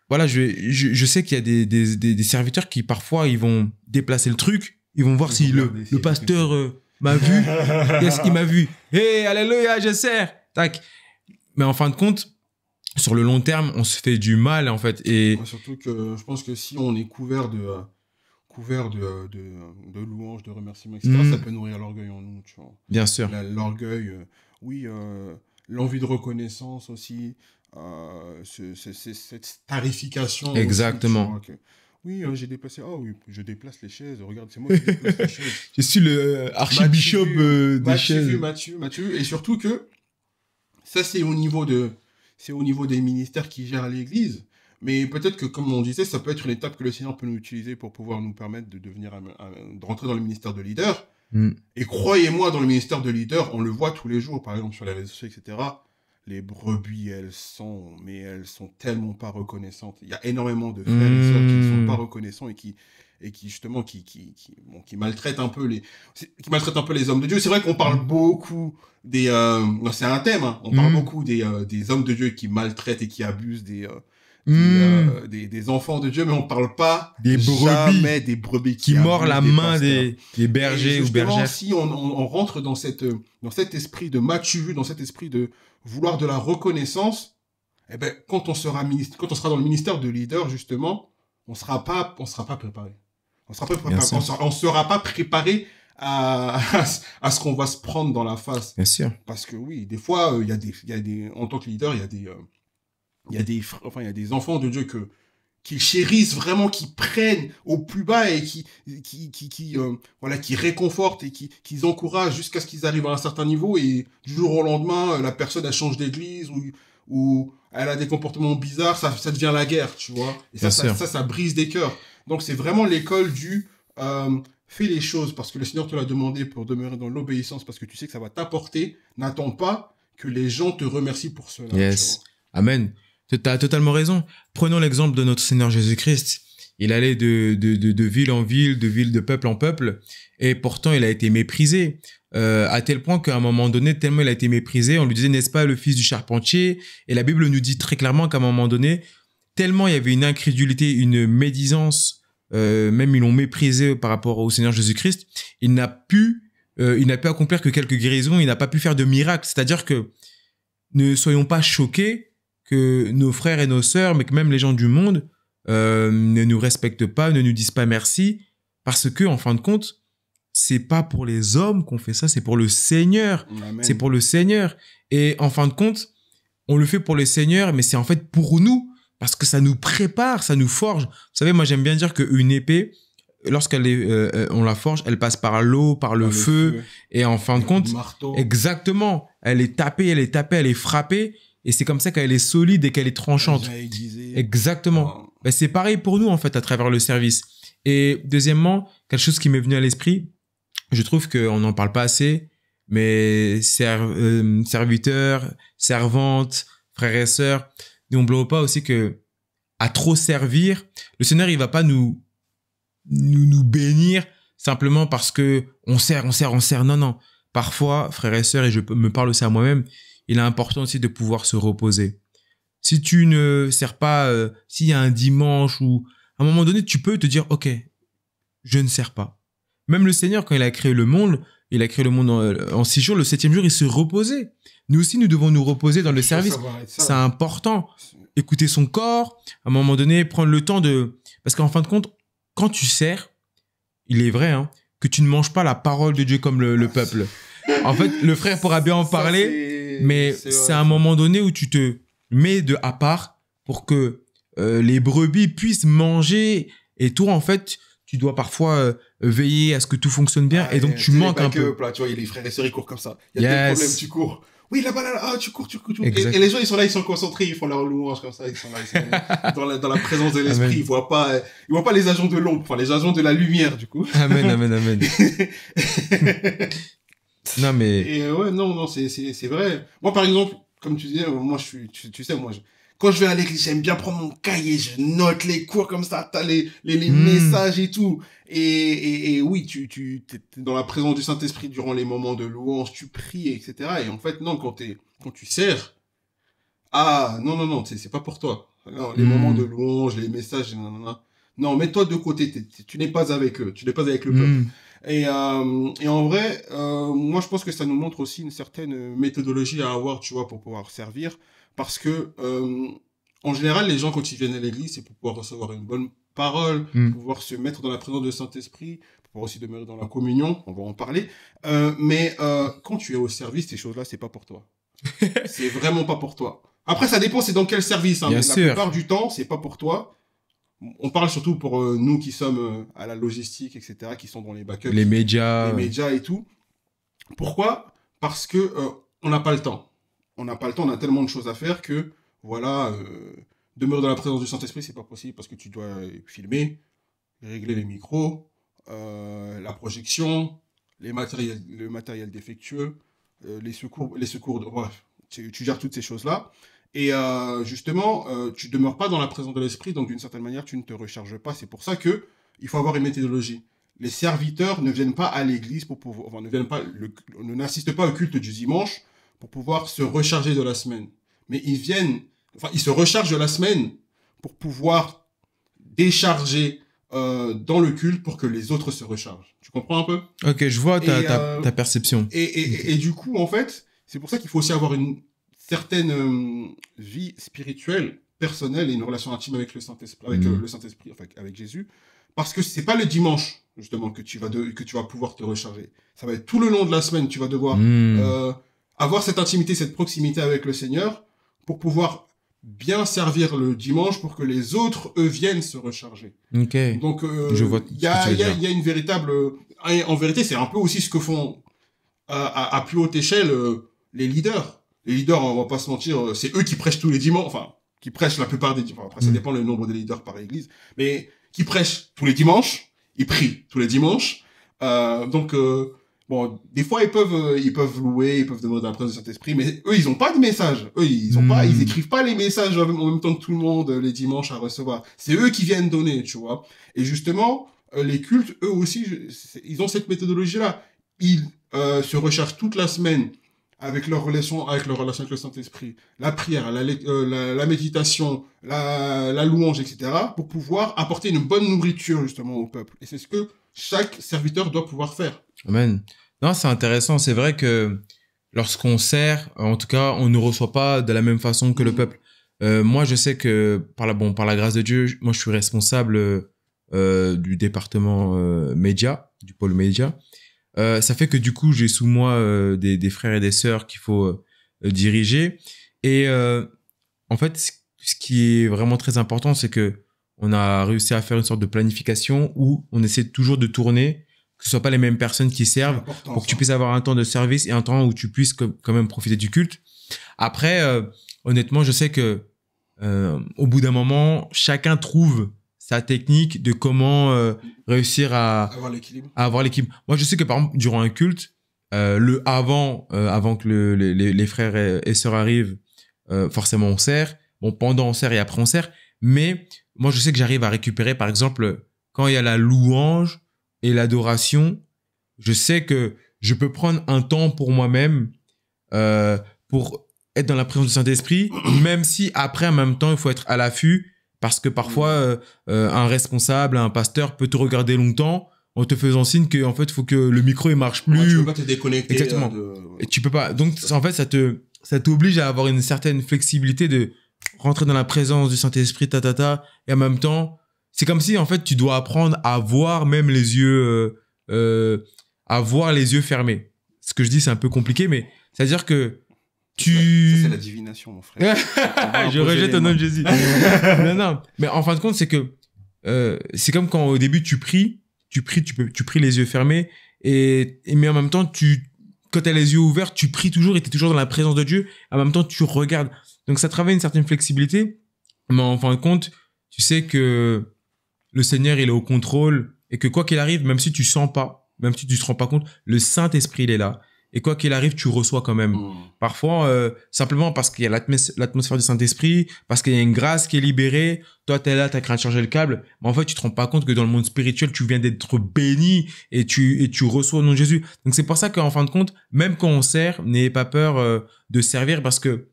voilà, je sais qu'il y a des serviteurs qui, parfois, ils vont déplacer le truc. Ils vont voir si le pasteur m'a vu. Qu'est-ce qu'il m'a vu? Hey, alléluia, je sers. Tac. Mais en fin de compte, sur le long terme, on se fait du mal, en fait. Et surtout que je pense que si on est couvert de louanges, de remerciements, etc., ça peut nourrir l'orgueil en nous, tu vois. Bien sûr. L'orgueil, oui, l'envie de reconnaissance aussi. Cette tarification. Exactement. Aussi, oui, j'ai déplacé. Oh oui, je déplace les chaises. Regarde, c'est moi qui déplace les chaises. Je suis le archibishop des chaises. Mathieu. Et surtout que ça, c'est au niveau des ministères qui gèrent l'Église. Mais peut-être que, comme on disait, ça peut être une étape que le Seigneur peut nous utiliser pour pouvoir nous permettre de rentrer dans le ministère de leader. Et croyez-moi, dans le ministère de leader, on le voit tous les jours, par exemple sur les réseaux sociaux, etc. Les brebis, elles sont tellement pas reconnaissantes. Il y a énormément de frères et sœurs qui ne sont pas reconnaissants et qui justement qui maltraitent un peu les hommes de Dieu. C'est vrai qu'on parle beaucoup c'est un thème, hein. On parle beaucoup des hommes de Dieu qui maltraitent et qui abusent des enfants de Dieu, mais on parle pas jamais des brebis qui mordent la main des bergers ou bergères. Si on rentre dans cet esprit de matu, dans cet esprit de vouloir de la reconnaissance, eh ben, quand on sera dans le ministère de leader, justement, on sera pas préparé. On sera pas préparé à ce qu'on va se prendre dans la face. Bien sûr. Parce que oui, des fois, il y a des, en tant que leader, il y a des enfants de Dieu qui chérissent vraiment, qui prennent au plus bas et qui réconfortent et qui encouragent jusqu'à ce qu'ils arrivent à un certain niveau, et du jour au lendemain, la personne, elle change d'église ou elle a des comportements bizarres, ça devient la guerre, tu vois. Et ça brise des cœurs. Donc c'est vraiment l'école du fais les choses parce que le Seigneur te l'a demandé pour demeurer dans l'obéissance, parce que tu sais que ça va t'apporter. N'attends pas que les gens te remercient pour cela. Yes. Amen. Tu as totalement raison. Prenons l'exemple de notre Seigneur Jésus-Christ. Il allait de ville en ville, de peuple en peuple, et pourtant il a été méprisé. À tel point qu'à un moment donné, tellement il a été méprisé, on lui disait, n'est-ce pas le fils du charpentier? Et la Bible nous dit très clairement qu'à un moment donné, tellement il y avait une incrédulité, une médisance, même ils l'ont méprisé par rapport au Seigneur Jésus-Christ, il n'a pu accomplir que quelques guérisons, il n'a pas pu faire de miracles. C'est-à-dire que ne soyons pas choqués que nos frères et nos sœurs, mais que même les gens du monde ne nous respectent pas, ne nous disent pas merci, parce que en fin de compte, c'est pas pour les hommes qu'on fait ça, c'est pour le Seigneur. Amen. C'est pour le Seigneur. Et en fin de compte, on le fait pour le Seigneur, mais c'est en fait pour nous, parce que ça nous prépare, ça nous forge. Vous savez, moi j'aime bien dire qu'une épée, lorsqu'elle est, on la forge, elle passe par l'eau, par le feu, et en fin de compte, exactement, elle est tapée, elle est frappée, et c'est comme ça qu'elle est solide et qu'elle est tranchante. Exactement. Ben, c'est pareil pour nous, en fait, à travers le service. Et deuxièmement, quelque chose qui m'est venu à l'esprit, je trouve qu'on n'en parle pas assez, mais serviteurs, servantes, frères et sœurs, n'oublions pas aussi que à trop servir, le Seigneur, il va pas nous bénir simplement parce que on sert. Non, non. Parfois, frères et sœurs, et je me parle aussi à moi-même, il est important aussi de pouvoir se reposer. Si tu ne sers pas, s'il y a un dimanche ou à un moment donné, tu peux te dire, OK, je ne sers pas. Même le Seigneur, quand il a créé le monde en 6 jours, le 7e jour, il se reposait. Nous aussi, nous devons nous reposer dans le service. C'est important. Écouter son corps, à un moment donné, prendre le temps de... Parce qu'en fin de compte, quand tu sers, il est vrai que tu ne manges pas la parole de Dieu comme le peuple. En fait, le frère pourra bien en parler, mais c'est à un moment donné où tu te mets à part pour que les brebis puissent manger. Et toi, en fait, tu dois parfois veiller à ce que tout fonctionne bien. Et donc, tu manques un peu. Là, tu vois, les frères et sœurs, ils courent comme ça. Il y a des problèmes, tu cours. Oui, là-bas, tu cours. Et les gens, ils sont là, ils sont concentrés, ils font leur louange comme ça, ils sont là, dans la présence de l'esprit. Ils voient pas les agents de l'ombre, enfin, les agents de la lumière, du coup. Amen. Non, mais... Et ouais, non, c'est vrai. Moi, par exemple, comme tu disais, moi, tu sais, quand je vais à l'église, j'aime bien prendre mon cahier, je note les cours comme ça, t'as les messages et tout. Et oui, t'es dans la présence du Saint-Esprit durant les moments de louange, tu pries, etc. Et en fait, non, quand tu sers, non, c'est pas pour toi. Non, les moments de louange, les messages, non, mets-toi de côté, tu n'es pas avec eux, tu n'es pas avec le peuple. Et en vrai, moi, je pense que ça nous montre aussi une certaine méthodologie à avoir, tu vois, pour pouvoir servir. Parce que, en général, les gens, quand ils viennent à l'église, c'est pour pouvoir recevoir une bonne parole, pour pouvoir se mettre dans la présence du Saint-Esprit, pour pouvoir aussi demeurer dans la communion, on va en parler. Mais quand tu es au service, ces choses-là, c'est pas pour toi. C'est vraiment pas pour toi. Après, ça dépend, c'est dans quel service. Bien mais sûr. la plupart du temps, c'est pas pour toi. On parle surtout pour nous qui sommes à la logistique, etc., qui sont dans les backups, les médias et tout. Pourquoi ? Parce que on n'a pas le temps. On a tellement de choses à faire que, voilà, demeurer dans la présence du Saint-Esprit, c'est pas possible parce que tu dois filmer, régler les micros, la projection, le matériel défectueux, les secours, bref, tu gères toutes ces choses-là. Et justement, tu demeures pas dans la présence de l'esprit, donc d'une certaine manière, tu ne te recharges pas. C'est pour ça que il faut avoir une méthodologie. Les serviteurs ne viennent pas à l'église pour pouvoir, enfin, n'assistent pas au culte du dimanche pour pouvoir se recharger de la semaine. Mais ils se rechargent de la semaine pour pouvoir décharger dans le culte pour que les autres se rechargent. Tu comprends un peu ? Ok, je vois ta perception. Et du coup, en fait, c'est pour ça qu'il faut aussi avoir une certaine vie spirituelle, personnelle et une relation intime avec le Saint-Esprit, le Saint-Esprit, enfin, avec Jésus. Parce que c'est pas le dimanche, justement, que tu vas pouvoir te recharger. Ça va être tout le long de la semaine, tu vas devoir avoir cette intimité, cette proximité avec le Seigneur pour pouvoir bien servir le dimanche pour que les autres, eux, viennent se recharger. Ok. Donc, je vois il y a une véritable... en vérité, c'est un peu aussi ce que font à plus haute échelle les leaders. Les leaders, on va pas se mentir, c'est eux qui prêchent tous les dimanches, enfin, qui prêchent la plupart des dimanches. Après, ça dépend le nombre de leaders par église, mais qui prêchent tous les dimanches, ils prient tous les dimanches. Bon, des fois, ils peuvent louer, ils peuvent demander la présence du Saint-Esprit, mais eux, ils ont pas de message. Eux, ils écrivent pas les messages en même temps que tout le monde les dimanches à recevoir. C'est eux qui viennent donner, tu vois. Et justement, les cultes, eux aussi, ils ont cette méthodologie-là. Ils se rechargent toute la semaine avec leur relation avec le Saint-Esprit, la prière, la méditation, la louange, etc., pour pouvoir apporter une bonne nourriture, justement, au peuple. Et c'est ce que chaque serviteur doit pouvoir faire. Amen. Non, c'est intéressant. C'est vrai que lorsqu'on sert, en tout cas, on ne reçoit pas de la même façon que le peuple. Moi, je sais que par la grâce de Dieu, moi, je suis responsable du département média, du pôle média. Ça fait que du coup, j'ai sous moi des frères et des sœurs qu'il faut diriger. Et en fait, ce qui est vraiment très important, c'est que on a réussi à faire une sorte de planification où on essaie toujours de tourner, que ce soit pas les mêmes personnes qui servent, pour que tu puisses avoir un temps de service et un temps où tu puisses quand même profiter du culte. Après, honnêtement, je sais que au bout d'un moment, chacun trouve sa technique de comment réussir à avoir l'équilibre. Moi, je sais que par exemple, durant un culte, avant que les frères et sœurs arrivent, forcément on sert. Bon, pendant on sert et après on sert. Mais moi, je sais que j'arrive à récupérer, par exemple, quand il y a la louange et l'adoration, je sais que je peux prendre un temps pour moi-même pour être dans la présence du Saint-Esprit, même si après, en même temps, il faut être à l'affût parce que parfois, un responsable, un pasteur peut te regarder longtemps en te faisant signe que en fait, il faut que le micro il marche plus. Ouais, tu peux pas te déconnecter. Exactement. Et tu peux pas. Donc, en fait, ça t'oblige à avoir une certaine flexibilité de rentrer dans la présence du Saint-Esprit, et en même temps, c'est comme si en fait tu dois apprendre à voir même les yeux, à voir les yeux fermés. Ce que je dis, c'est un peu compliqué, mais c'est-à-dire que Ça, c'est la divination, mon frère. Je rejette au nom de Jésus. Non. Mais en fin de compte, c'est que c'est comme quand au début tu pries les yeux fermés mais en même temps quand tu as les yeux ouverts, tu pries toujours et tu es toujours dans la présence de Dieu. En même temps, tu regardes. Donc ça travaille une certaine flexibilité, mais en fin de compte, tu sais que le Seigneur il est au contrôle et que quoi qu'il arrive, même si tu sens pas, même si tu te rends pas compte, le Saint-Esprit il est là. Et quoi qu'il arrive, tu reçois quand même. Parfois, simplement parce qu'il y a l'atmosphère du Saint-Esprit, parce qu'il y a une grâce qui est libérée. Toi, t'es là, t'as craint de changer le câble. Mais en fait, tu te rends pas compte que dans le monde spirituel, tu viens d'être béni et tu reçois au nom de Jésus. Donc, c'est pour ça qu'en fin de compte, même quand on sert, n'ayez pas peur de servir parce que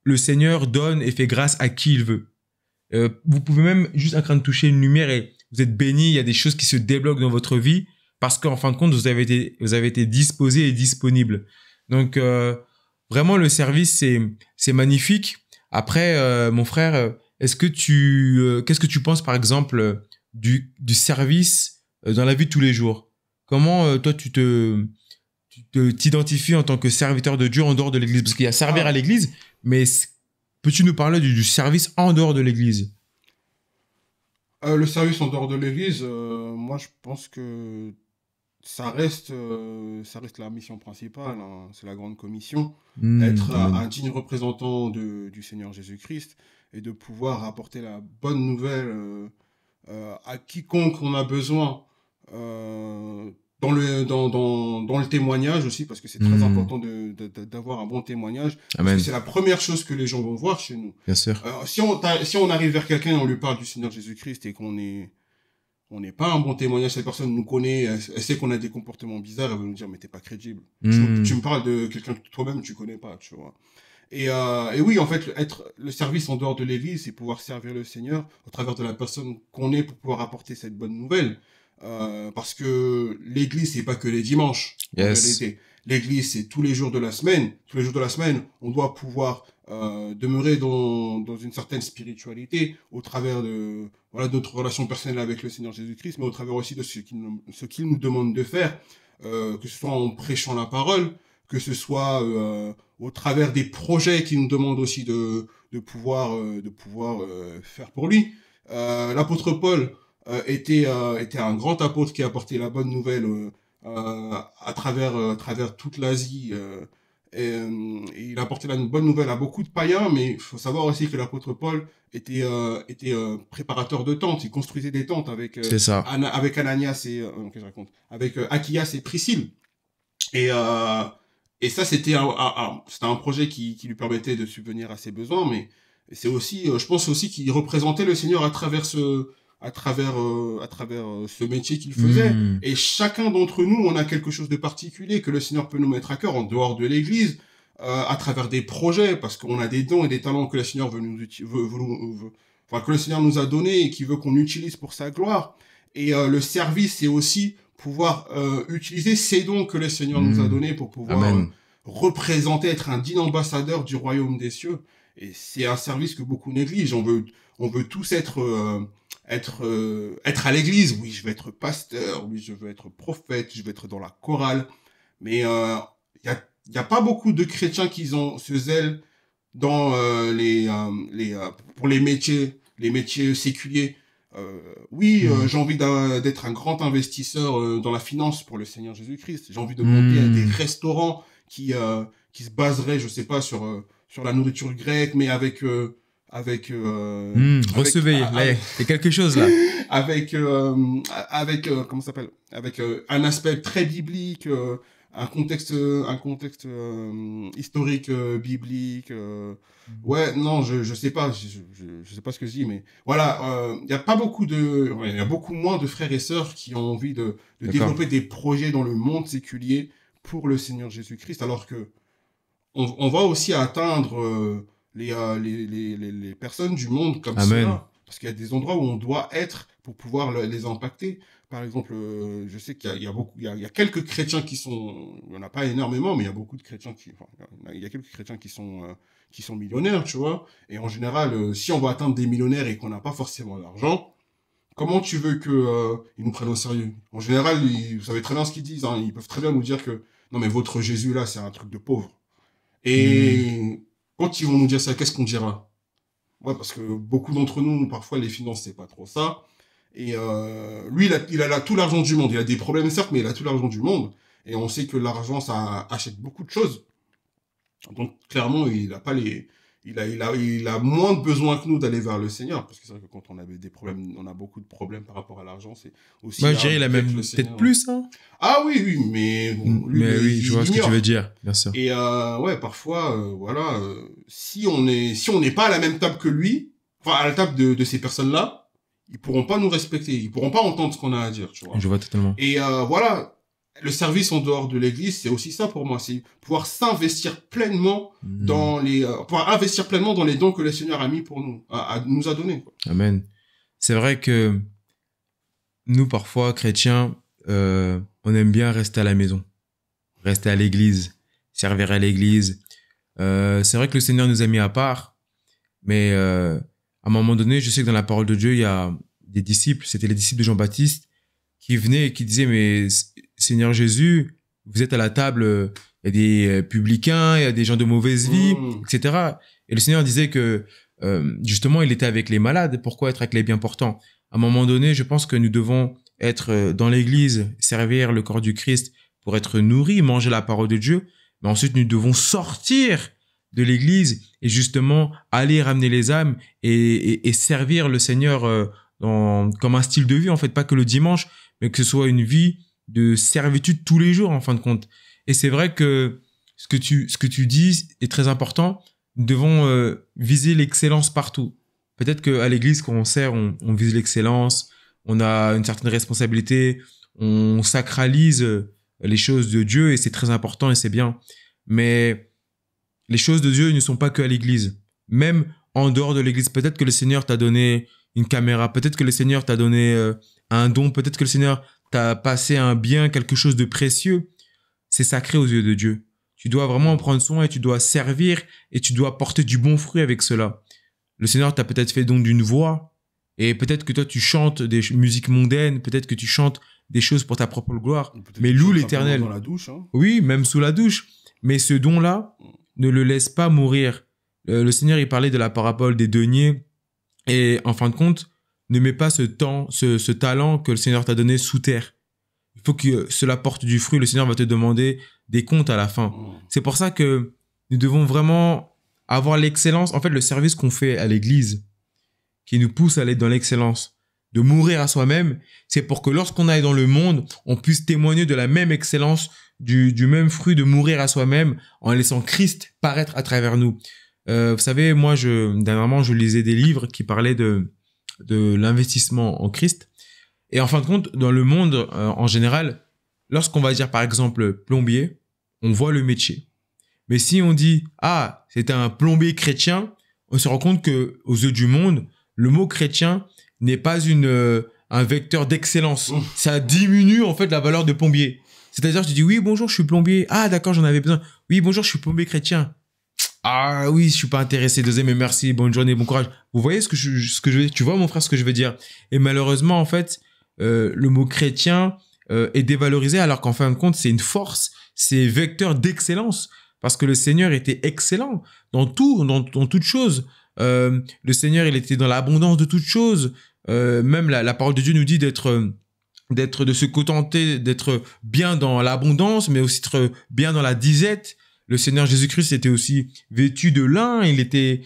le Seigneur donne et fait grâce à qui il veut. Vous pouvez même juste en train de toucher une lumière et vous êtes béni. Il y a des choses qui se débloquent dans votre vie. Parce qu'en fin de compte, vous avez été disposé et disponible. Donc, vraiment, le service, c'est magnifique. Après, mon frère, qu'est-ce que tu penses, par exemple, du service dans la vie de tous les jours? Comment, toi, tu t'identifies en tant que serviteur de Dieu en dehors de l'église? Parce qu'il y a servir à l'église, mais peux-tu nous parler du service en dehors de l'église? Le service en dehors de l'église, moi, je pense que ça reste la mission principale, hein. C'est la grande commission, être un digne représentant du Seigneur Jésus-Christ et de pouvoir apporter la bonne nouvelle à quiconque on a besoin dans le témoignage aussi, parce que c'est très important d'avoir un bon témoignage. Parce que c'est la première chose que les gens vont voir chez nous. Bien sûr. Si on arrive vers quelqu'un et on lui parle du Seigneur Jésus-Christ et qu'on n'est pas un bon témoignage, cette personne nous connaît, elle sait qu'on a des comportements bizarres, elle va nous dire, mais t'es pas crédible. Tu me parles de quelqu'un que toi-même tu connais pas, tu vois. Et oui, en fait, le service en dehors de l'église, c'est pouvoir servir le Seigneur au travers de la personne qu'on est pour pouvoir apporter cette bonne nouvelle. Parce que l'église, c'est pas que les dimanches. Yes. En réalité. L'église, c'est tous les jours de la semaine. Tous les jours de la semaine, on doit pouvoir demeurer dans une certaine spiritualité au travers de notre relation personnelle avec le Seigneur Jésus-Christ, mais au travers aussi de ce qu'il nous demande de faire, que ce soit en prêchant la parole, que ce soit au travers des projets qu'il nous demande aussi de pouvoir faire pour lui. L'apôtre Paul était un grand apôtre qui a apporté la bonne nouvelle à travers toute l'Asie. Et il a apporté la bonne nouvelle à beaucoup de païens, mais il faut savoir aussi que l'apôtre Paul était préparateur de tentes. Il construisait des tentes avec avec Ananias et qu'est-ce que je raconte, avec Achias et Priscille. Et ça c'était un projet qui lui permettait de subvenir à ses besoins, mais c'est aussi je pense aussi qu'il représentait le Seigneur à travers ce métier qu'il faisait. Et chacun d'entre nous, on a quelque chose de particulier que le Seigneur peut nous mettre à cœur en dehors de l'église, à travers des projets, parce qu'on a des dons et des talents que le Seigneur que le Seigneur nous a donnés et qu'il veut qu'on utilise pour sa gloire. Et le service, c'est aussi pouvoir utiliser ces dons que le Seigneur nous a donnés pour pouvoir représenter, être un digne ambassadeur du royaume des cieux. Et c'est un service que beaucoup négligent. On veut tous être à l'église. Oui, je vais être pasteur. Oui, je veux être prophète. Je vais être dans la chorale. Mais il y a pas beaucoup de chrétiens qui ont ce zèle dans pour les métiers séculiers. oui, j'ai envie d'être un grand investisseur dans la finance pour le Seigneur Jésus-Christ. J'ai envie de monter des restaurants qui se baseraient, je sais pas, sur la nourriture grecque, mais avec recevez, là, il y a quelque chose là. avec comment ça s'appelle, avec un aspect très biblique, un contexte historique biblique. Ouais, non, je sais pas, je sais pas ce que je dis, mais voilà, il y a pas beaucoup il y a beaucoup moins de frères et sœurs qui ont envie de développer des projets dans le monde séculier pour le Seigneur Jésus-Christ, alors que on va aussi atteindre les personnes du monde comme cela, parce qu'il y a des endroits où on doit être pour pouvoir les impacter. Par exemple, je sais qu'il y a quelques chrétiens qui sont, il y en a pas énormément, mais il y a beaucoup de chrétiens il y a quelques chrétiens qui sont millionnaires, tu vois. Et en général, si on va atteindre des millionnaires et qu'on n'a pas forcément d'argent, comment tu veux que ils nous prennent au sérieux? En général, vous savez très bien ce qu'ils disent, hein, ils peuvent très bien nous dire que non mais votre Jésus là, c'est un truc de pauvre. Et quand ils vont nous dire ça, qu'est-ce qu'on dira? Ouais, parce que beaucoup d'entre nous, parfois, les finances, c'est pas trop ça. Et lui, il a tout l'argent du monde. Il a des problèmes, certes, mais il a tout l'argent du monde. Et on sait que l'argent, ça achète beaucoup de choses. Donc, clairement, il a moins de besoin que nous d'aller vers le Seigneur. Parce que c'est vrai que quand on avait des problèmes, on a beaucoup de problèmes par rapport à l'argent. C'est aussi. Moi, je dirais, il a même peut-être plus, hein. Ah oui, oui, mais bon, lui, mais oui, je vois ce que tu veux dire, bien sûr. Et ouais, parfois, voilà, si on n'est pas à la même table que lui, enfin à la table de ces personnes-là, ils pourront pas nous respecter, ils pourront pas entendre ce qu'on a à dire, tu vois. Je vois totalement. Et voilà, le service en dehors de l'église, c'est aussi ça pour moi, c'est pouvoir s'investir pleinement pouvoir investir pleinement dans les dons que le Seigneur a mis pour nous, nous a donnés, quoi. Amen. C'est vrai que nous, parfois, chrétiens, on aime bien rester à la maison, rester à l'église, servir à l'église. C'est vrai que le Seigneur nous a mis à part, mais à un moment donné, je sais que dans la parole de Dieu, il y a des disciples, c'était les disciples de Jean-Baptiste, qui venaient et qui disaient, mais Seigneur Jésus, vous êtes à la table, il y a des publicains, il y a des gens de mauvaise vie, etc. Et le Seigneur disait que justement, il était avec les malades, pourquoi être avec les bien portants? À un moment donné, je pense que nous devons être dans l'église, servir le corps du Christ pour être nourris, manger la parole de Dieu. Mais ensuite, nous devons sortir de l'église et justement aller ramener les âmes et servir le Seigneur comme un style de vie, en fait, pas que le dimanche, mais que ce soit une vie de servitude tous les jours, en fin de compte. Et c'est vrai que ce que tu dis est très important. Nous devons viser l'excellence partout. Peut-être qu'à l'église, quand on sert, on vise l'excellence, on a une certaine responsabilité, on sacralise les choses de Dieu et c'est très important et c'est bien. Mais les choses de Dieu ne sont pas que à l'église. Même en dehors de l'église, peut-être que le Seigneur t'a donné une caméra, peut-être que le Seigneur t'a donné un don, peut-être que le Seigneur t'a passé un bien, quelque chose de précieux. C'est sacré aux yeux de Dieu. Tu dois vraiment en prendre soin et tu dois servir et tu dois porter du bon fruit avec cela. Le Seigneur t'a peut-être fait don d'une voix et peut-être que toi tu chantes des musiques mondaines, peut-être que tu chantes des choses pour ta propre gloire, mais loue l'Éternel. Dans la douche, hein. Oui, même sous la douche. Mais ce don-là, ne le laisse pas mourir. Le Seigneur, il parlait de la parabole des deniers et en fin de compte, ne mets pas ce talent que le Seigneur t'a donné sous terre. Il faut que cela porte du fruit. Le Seigneur va te demander des comptes à la fin. C'est pour ça que nous devons vraiment avoir l'excellence. En fait, le service qu'on fait à l'église, qui nous pousse à aller dans l'excellence, de mourir à soi-même, c'est pour que lorsqu'on aille dans le monde, on puisse témoigner de la même excellence, du même fruit de mourir à soi-même en laissant Christ paraître à travers nous. Vous savez, moi, dernièrement, je lisais des livres qui parlaient de l'investissement en Christ. Et en fin de compte, dans le monde, en général, lorsqu'on va dire, par exemple, plombier, on voit le métier. Mais si on dit, ah, c'est un plombier chrétien, on se rend compte que, aux yeux du monde, le mot chrétien n'est pas un vecteur d'excellence. Ça diminue, en fait, la valeur de plombier. C'est-à-dire, tu dis, oui, bonjour, je suis plombier. Ah, d'accord, j'en avais besoin. Oui, bonjour, je suis plombier chrétien. Ah oui, je suis pas intéressé. Deuxième, mais merci, bonne journée, bon courage. Vous voyez ce que je veux dire? Tu vois, mon frère, ce que je veux dire? Et malheureusement, en fait, le mot chrétien est dévalorisé alors qu'en fin de compte, c'est une force, c'est vecteur d'excellence parce que le Seigneur était excellent dans tout, dans toute chose. Le Seigneur, il était dans l'abondance de toutes choses. même la parole de Dieu nous dit de se contenter, d'être bien dans l'abondance, mais aussi d'être bien dans la disette. Le Seigneur Jésus-Christ était aussi vêtu de lin, il était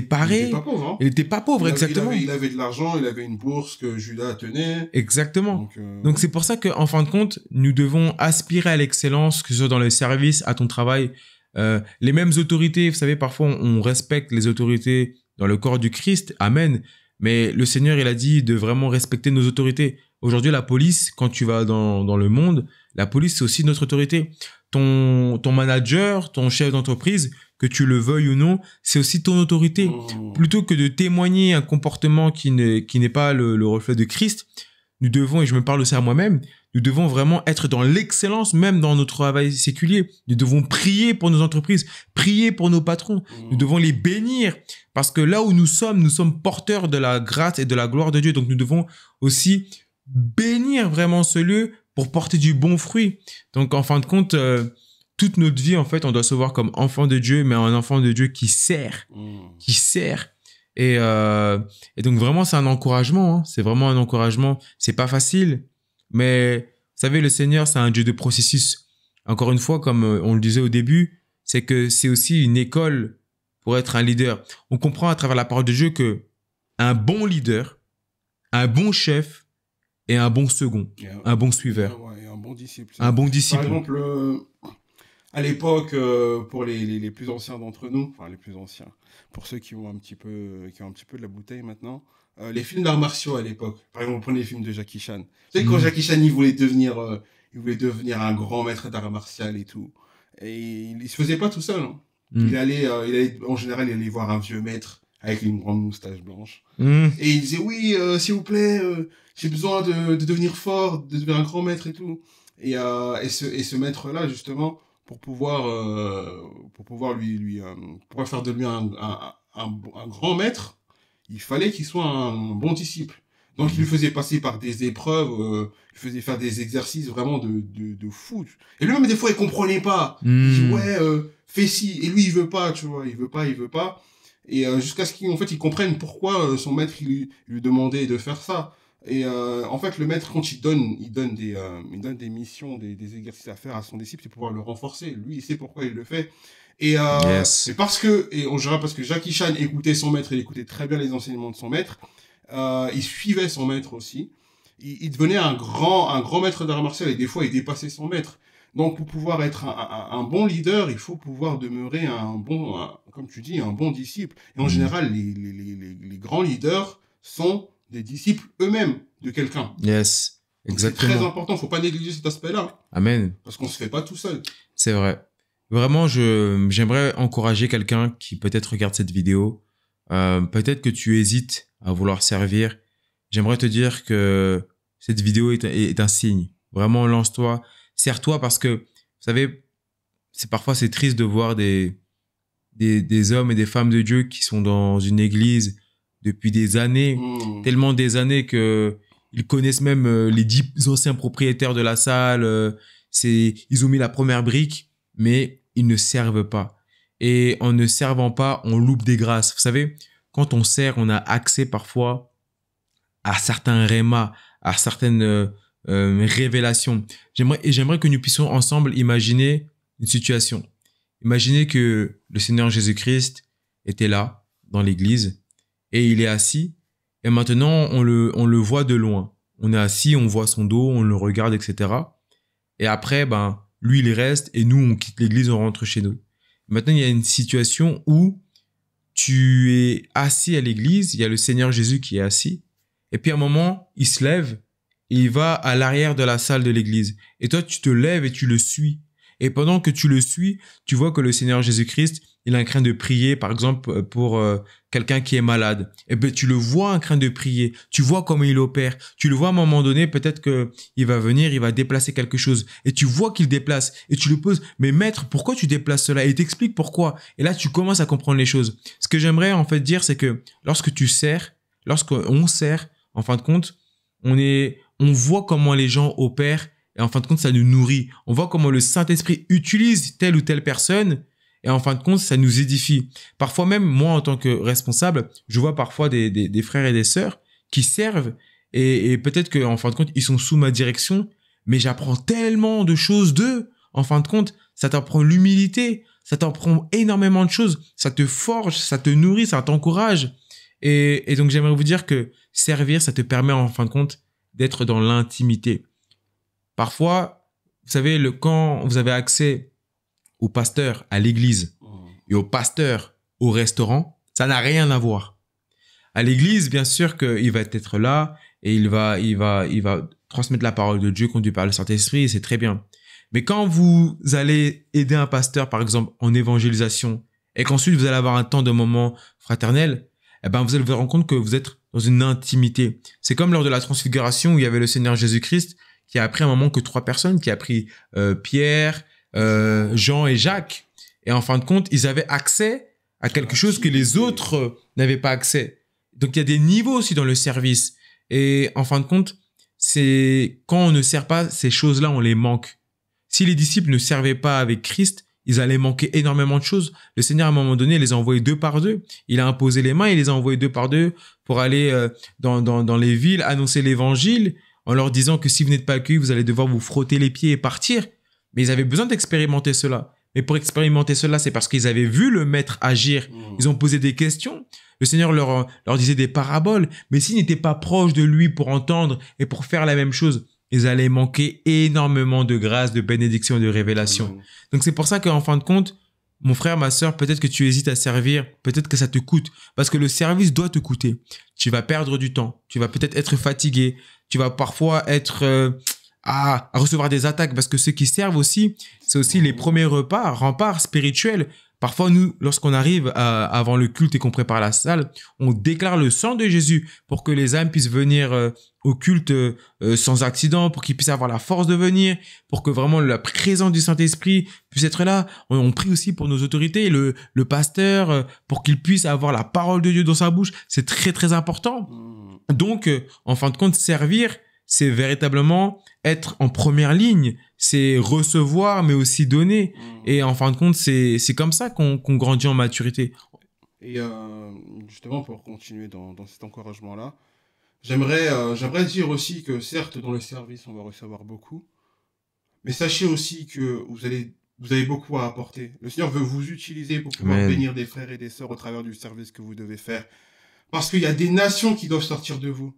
paré. Il était pas pauvre, hein. Il était pas pauvre, exactement. Il avait de l'argent, il avait une bourse que Judas tenait. Exactement. Donc c'est pour ça qu'en fin de compte, nous devons aspirer à l'excellence, que ce soit dans le service, à ton travail. Les mêmes autorités, vous savez, parfois on respecte les autorités dans le corps du Christ, amen. Mais le Seigneur, il a dit de vraiment respecter nos autorités. Aujourd'hui, la police, quand tu vas dans le monde, la police, c'est aussi notre autorité. Ton manager, ton chef d'entreprise, que tu le veuilles ou non, c'est aussi ton autorité. Plutôt que de témoigner un comportement qui n'est pas le reflet de Christ, nous devons, et je me parle aussi à moi-même, nous devons vraiment être dans l'excellence, même dans notre travail séculier. Nous devons prier pour nos entreprises, prier pour nos patrons. Nous devons les bénir parce que là où nous sommes porteurs de la grâce et de la gloire de Dieu. Donc, nous devons aussi bénir vraiment ce lieu pour porter du bon fruit. Donc, en fin de compte, toute notre vie, en fait, on doit se voir comme enfant de Dieu, mais un enfant de Dieu qui sert, qui sert. Et donc, vraiment, c'est un encouragement. Hein. C'est vraiment un encouragement. C'est pas facile, mais vous savez, le Seigneur, c'est un Dieu de processus. Encore une fois, comme on le disait au début, c'est que c'est aussi une école pour être un leader. On comprend à travers la parole de Dieu que un bon leader, un bon chef et un bon second, un bon suiveur. Ouais, un bon disciple. Un bon disciple. Par exemple, à l'époque, pour les plus anciens d'entre nous, enfin les plus anciens, pour ceux qui ont un petit peu de la bouteille maintenant, les films d'arts martiaux à l'époque. Par exemple, on prenait les films de Jackie Chan. Tu sais, quand Jackie Chan, il voulait devenir un grand maître d'art martial et tout. Et il se faisait pas tout seul. Hein. Il allait, en général, il allait voir un vieux maître avec une grande moustache blanche. Et il disait, oui, s'il vous plaît, j'ai besoin de devenir fort, de devenir un grand maître et tout. Et ce maître-là, justement, pour pouvoir faire de lui un grand maître, il fallait qu'il soit un bon disciple. Donc, il lui faisait passer par des épreuves, il faisait faire des exercices vraiment de fou. Et lui-même, des fois, il comprenait pas. Il dit, ouais, fais ci. Et lui, il veut pas, tu vois, il veut pas. Et jusqu'à ce qu'il il comprenne pourquoi son maître, il lui demandait de faire ça. Et en fait, le maître, quand il donne des missions, des exercices à faire à son disciple, c'est pour pouvoir le renforcer. Lui, il sait pourquoi il le fait. Et c'est parce que Jackie Chan écoutait son maître, il écoutait très bien les enseignements de son maître. Il suivait son maître aussi. Il devenait un grand maître d'art martial et des fois, il dépassait son maître. Donc, pour pouvoir être un bon leader, il faut pouvoir demeurer comme tu dis, un bon disciple. Et en général, les grands leaders sont des disciples eux-mêmes de quelqu'un. Yes, exactement. C'est très important, faut pas négliger cet aspect-là. Amen. Parce qu'on se fait pas tout seul. C'est vrai. Vraiment, j'aimerais encourager quelqu'un qui peut-être regarde cette vidéo. Peut-être que tu hésites à vouloir servir. J'aimerais te dire que cette vidéo est un signe. Vraiment, lance-toi, sers-toi parce que, vous savez, parfois c'est triste de voir des hommes et des femmes de Dieu qui sont dans une église depuis des années, tellement des années que ils connaissent même les 10 anciens propriétaires de la salle. Ils ont mis la première brique, mais ils ne servent pas. Et en ne servant pas, on loupe des grâces. Vous savez, quand on sert, on a accès parfois à certains rémas, à certaines révélations. J'aimerais que nous puissions ensemble imaginer une situation. Imaginez que le Seigneur Jésus-Christ était là, dans l'église, et il est assis, et maintenant on le voit de loin. On est assis, on voit son dos, on le regarde, etc. Et après, lui il reste, et nous on quitte l'église, on rentre chez nous. Maintenant, il y a une situation où tu es assis à l'église, il y a le Seigneur Jésus qui est assis, et puis à un moment, il se lève, et il va à l'arrière de la salle de l'église. Et toi, tu te lèves et tu le suis. Et pendant que tu le suis, tu vois que le Seigneur Jésus-Christ, il est en train de prier, par exemple, pour quelqu'un qui est malade. Et ben, tu le vois en train de prier. Tu vois comment il opère. Tu le vois à un moment donné, peut-être que il va venir, il va déplacer quelque chose. Et tu vois qu'il déplace. Et tu le poses, mais maître, pourquoi tu déplaces cela? Et il t'explique pourquoi. Et là, tu commences à comprendre les choses. Ce que j'aimerais en fait dire, c'est que lorsqu'on sert, en fin de compte, on voit comment les gens opèrent. Et en fin de compte, ça nous nourrit. On voit comment le Saint-Esprit utilise telle ou telle personne. Et en fin de compte, ça nous édifie. Parfois même, moi, en tant que responsable, je vois parfois des frères et des sœurs qui servent et peut-être qu'en fin de compte, ils sont sous ma direction, mais j'apprends tellement de choses d'eux. En fin de compte, ça t'apprend l'humilité, ça t'apprend énormément de choses, ça te forge, ça te nourrit, ça t'encourage. Et donc, j'aimerais vous dire que servir, ça te permet en fin de compte d'être dans l'intimité. Parfois, vous savez, quand vous avez accès au pasteur à l'église et au pasteur au restaurant, ça n'a rien à voir. À l'église, bien sûr qu'il va être là et il va transmettre la parole de Dieu conduit par le Saint-Esprit et c'est très bien. Mais quand vous allez aider un pasteur, par exemple, en évangélisation et qu'ensuite vous allez avoir un temps de moment fraternel, eh ben, vous allez vous rendre compte que vous êtes dans une intimité. C'est comme lors de la transfiguration où il y avait le Seigneur Jésus-Christ qui a pris un moment que 3 personnes, qui a pris Pierre, Jean et Jacques. Et en fin de compte, ils avaient accès à quelque chose que les autres n'avaient pas accès. Donc, il y a des niveaux aussi dans le service. Et en fin de compte, c'est quand on ne sert pas ces choses-là, on les manque. Si les disciples ne servaient pas avec Christ, ils allaient manquer énormément de choses. Le Seigneur, à un moment donné, les a envoyés 2 par 2. Il a imposé les mains, il les a envoyés 2 par 2 pour aller dans les villes, annoncer l'évangile, en leur disant que si vous n'êtes pas accueillis, vous allez devoir vous frotter les pieds et partir. Mais ils avaient besoin d'expérimenter cela. Mais pour expérimenter cela, c'est parce qu'ils avaient vu le maître agir. Ils ont posé des questions. Le Seigneur leur disait des paraboles. Mais s'ils n'étaient pas proches de lui pour entendre et pour faire la même chose, ils allaient manquer énormément de grâce, de bénédiction et de révélation. Donc c'est pour ça qu'en fin de compte, mon frère, ma sœur, peut-être que tu hésites à servir, peut-être que ça te coûte. Parce que le service doit te coûter. Tu vas perdre du temps. Tu vas peut-être être fatigué. Tu vas parfois être à recevoir des attaques. Parce que ceux qui servent aussi, c'est aussi les premiers remparts spirituels. Parfois, nous, lorsqu'on arrive avant le culte et qu'on prépare la salle, on déclare le sang de Jésus pour que les âmes puissent venir au culte sans accident, pour qu'ils puissent avoir la force de venir, pour que vraiment la présence du Saint-Esprit puisse être là. On prie aussi pour nos autorités, le pasteur, pour qu'il puisse avoir la parole de Dieu dans sa bouche. C'est très, très important. Donc, en fin de compte, servir, c'est véritablement être en première ligne. C'est recevoir, mais aussi donner. Et en fin de compte, c'est comme ça qu'on grandit en maturité. Et justement, pour continuer dans cet encouragement-là, j'aimerais dire aussi que certes, dans le service, on va recevoir beaucoup, mais sachez aussi que vous avez beaucoup à apporter. Le Seigneur veut vous utiliser pour pouvoir bénir des frères et des sœurs au travers du service que vous devez faire. Parce qu'il y a des nations qui doivent sortir de vous.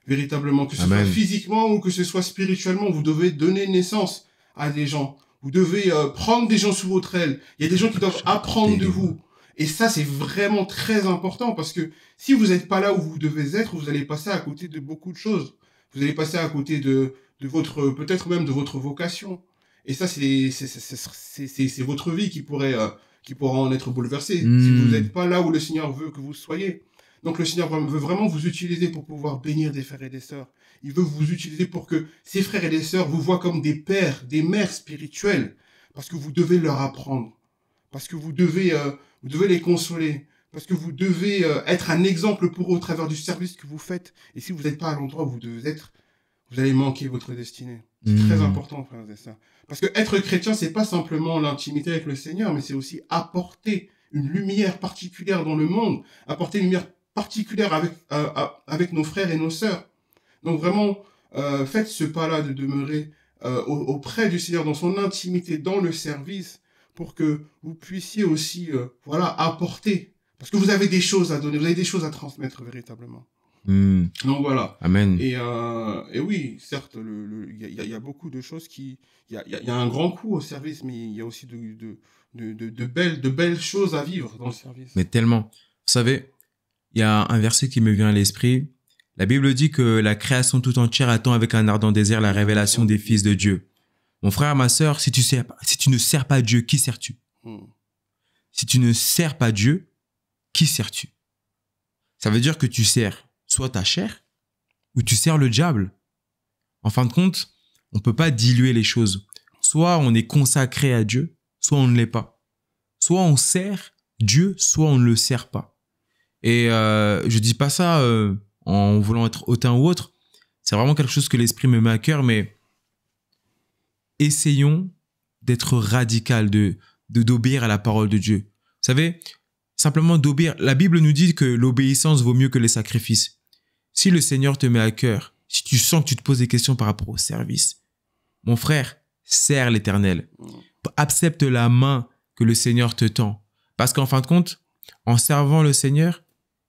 Véritablement, que ce soit physiquement ou que ce soit spirituellement, vous devez donner naissance à des gens. Vous devez prendre des gens sous votre aile. Il y a des gens qui doivent apprendre de vous. Et ça, c'est vraiment très important parce que si vous n'êtes pas là où vous devez être, vous allez passer à côté de beaucoup de choses. Vous allez passer à côté de votre, peut-être même de votre vocation. Et ça, c'est votre vie qui pourra en être bouleversée si vous n'êtes pas là où le Seigneur veut que vous soyez. Donc le Seigneur veut vraiment vous utiliser pour pouvoir bénir des frères et des sœurs. Il veut vous utiliser pour que ces frères et des sœurs vous voient comme des pères, des mères spirituelles. Parce que vous devez leur apprendre. Parce que vous devez les consoler. Parce que vous devez être un exemple pour eux au travers du service que vous faites. Et si vous n'êtes pas à l'endroit où vous devez être, vous allez manquer votre destinée. C'est très important, frères et sœurs. Parce que être chrétien, c'est pas simplement l'intimité avec le Seigneur, mais c'est aussi apporter une lumière particulière dans le monde. Apporter une lumière particulière avec nos frères et nos sœurs. Donc vraiment, faites ce pas-là de demeurer auprès du Seigneur dans son intimité, dans le service, pour que vous puissiez aussi apporter. Parce que vous avez des choses à donner, vous avez des choses à transmettre véritablement. Donc voilà. Amen. Et oui, certes, il y a beaucoup de choses il y a un grand coût au service, mais il y a aussi de belles choses à vivre dans le service. Mais tellement. Vous savez, il y a un verset qui me vient à l'esprit. La Bible dit que la création tout entière attend avec un ardent désir la révélation des fils de Dieu. Mon frère, ma sœur, si tu ne sers pas Dieu, qui sers-tu? Si tu ne sers pas Dieu, qui sers-tu? Ça veut dire que tu sers soit ta chair ou tu sers le diable. En fin de compte, on ne peut pas diluer les choses. Soit on est consacré à Dieu, soit on ne l'est pas. Soit on sert Dieu, soit on ne le sert pas. Et je dis pas ça en voulant être hautain ou autre. C'est vraiment quelque chose que l'esprit me met à cœur, mais essayons d'être radical, d'obéir à la parole de Dieu. Vous savez, simplement d'obéir. La Bible nous dit que l'obéissance vaut mieux que les sacrifices. Si le Seigneur te met à cœur, si tu sens que tu te poses des questions par rapport au service, mon frère, sers l'Éternel. Accepte la main que le Seigneur te tend. Parce qu'en fin de compte, en servant le Seigneur,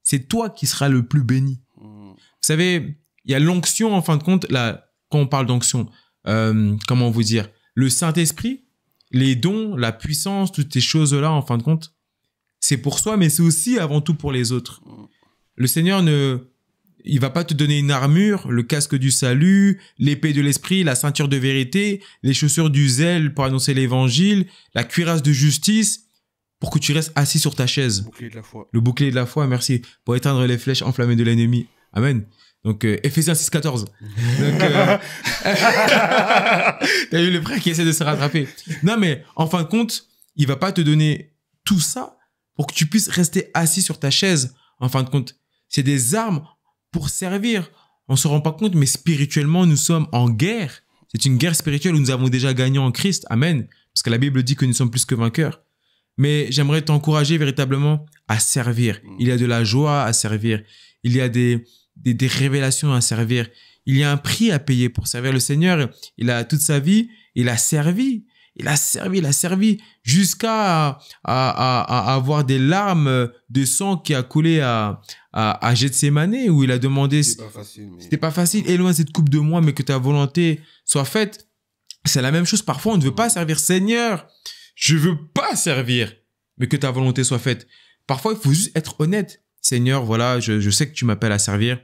c'est toi qui seras le plus béni. Vous savez, il y a l'onction, en fin de compte, là, quand on parle d'onction, comment vous dire, le Saint-Esprit, les dons, la puissance, toutes ces choses-là, en fin de compte, c'est pour soi, mais c'est aussi avant tout pour les autres. Le Seigneur il va pas te donner une armure, le casque du salut, l'épée de l'esprit, la ceinture de vérité, les chaussures du zèle pour annoncer l'évangile, la cuirasse de justice, pour que tu restes assis sur ta chaise. Le bouclier de la foi. Le bouclier de la foi, merci, pour éteindre les flèches enflammées de l'ennemi. Amen. Donc, Ephésiens 6,14. Donc, t'as eu le frère qui essaie de se rattraper. Non, mais en fin de compte, il va pas te donner tout ça pour que tu puisses rester assis sur ta chaise. En fin de compte, c'est des armes pour servir. On se rend pas compte, mais spirituellement, nous sommes en guerre. C'est une guerre spirituelle où nous avons déjà gagné en Christ. Amen. Parce que la Bible dit que nous sommes plus que vainqueurs. Mais j'aimerais t'encourager véritablement à servir. Il y a de la joie à servir. Il y a des révélations à servir. Il y a un prix à payer pour servir le Seigneur. Il a toute sa vie, il a servi. Il a servi jusqu'à avoir des larmes de sang qui a coulé à Gethsémanée où il a demandé. C'était pas facile. Éloigne cette coupe de moi, mais que ta volonté soit faite. C'est la même chose. Parfois, on ne veut pas servir. Seigneur, je veux pas servir, mais que ta volonté soit faite. Parfois, il faut juste être honnête. Seigneur, voilà, je sais que tu m'appelles à servir.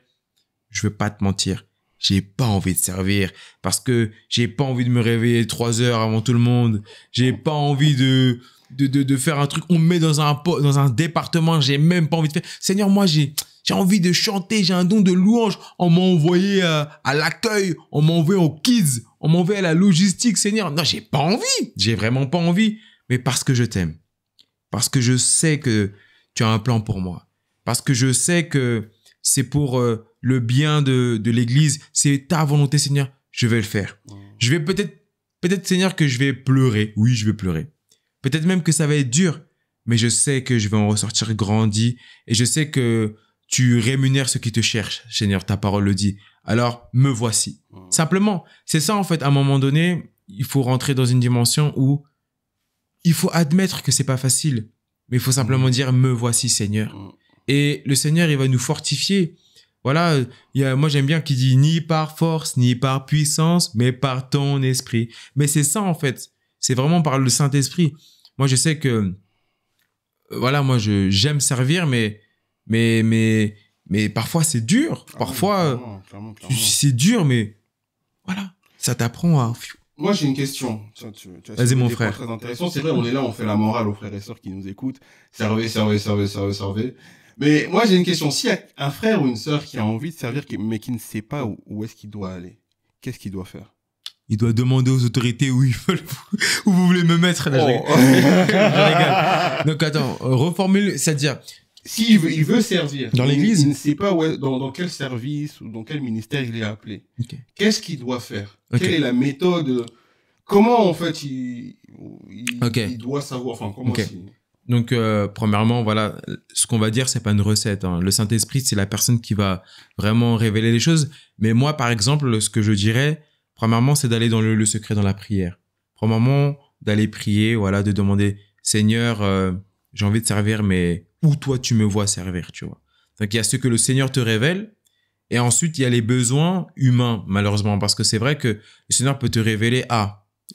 Je veux pas te mentir. J'ai pas envie de servir parce que j'ai pas envie de me réveiller 3 heures avant tout le monde. J'ai pas envie de faire un truc. On me met dans un département. J'ai même pas envie de faire. Seigneur, moi, j'ai envie de chanter. J'ai un don de louange. On m'a envoyé à l'accueil. On m'a envoyé aux kids. On m'a envoyé à la logistique. Seigneur, non, j'ai pas envie. J'ai vraiment pas envie. Mais parce que je t'aime. Parce que je sais que tu as un plan pour moi. Parce que je sais que c'est pour le bien de l'église. C'est ta volonté, Seigneur. Je vais le faire. Je vais peut-être, Seigneur, que je vais pleurer. Oui, je vais pleurer. Peut-être même que ça va être dur. Mais je sais que je vais en ressortir grandi. Et je sais que tu rémunères ceux qui te cherchent, Seigneur. Ta parole le dit. Alors, me voici. Simplement, c'est ça, en fait. À un moment donné, il faut rentrer dans une dimension où il faut admettre que c'est pas facile. Mais il faut simplement dire, me voici, Seigneur. Et le Seigneur, il va nous fortifier. Voilà, moi j'aime bien qu'il dit ni par force, ni par puissance, mais par ton esprit. Mais c'est ça en fait. C'est vraiment par le Saint-Esprit. Moi je sais que, voilà, moi j'aime servir, mais parfois c'est dur. Parfois, clairement. C'est dur, mais voilà, ça t'apprend à... Moi, j'ai une question. Vas-y, mon frère. Très intéressant. C'est vrai, on est là, on fait la morale aux frères et sœurs qui nous écoutent. Servez. Mais moi, j'ai une question. S'il y a un frère ou une sœur qui a envie de servir, mais qui ne sait pas où est-ce qu'il doit aller, qu'est-ce qu'il doit faire? Il doit demander aux autorités où vous voulez me mettre. Là, je rigole. Donc, attends, reformule, c'est-à-dire... S'il veut servir dans l'église, il ne sait pas dans quel service ou dans quel ministère il est appelé. Okay. Qu'est-ce qu'il doit faire? Quelle est la méthode? Comment en fait il doit savoir? Enfin, comment Donc, premièrement, voilà, ce qu'on va dire, c'est pas une recette. Hein. Le Saint-Esprit, c'est la personne qui va vraiment révéler les choses. Mais moi, par exemple, ce que je dirais, premièrement, c'est d'aller dans le secret, dans la prière. Premièrement, d'aller prier, voilà, de demander, Seigneur, j'ai envie de servir, mais où toi tu me vois servir, tu vois. Donc il y a ce que le Seigneur te révèle, et ensuite il y a les besoins humains, malheureusement, parce que c'est vrai que le Seigneur peut te révéler,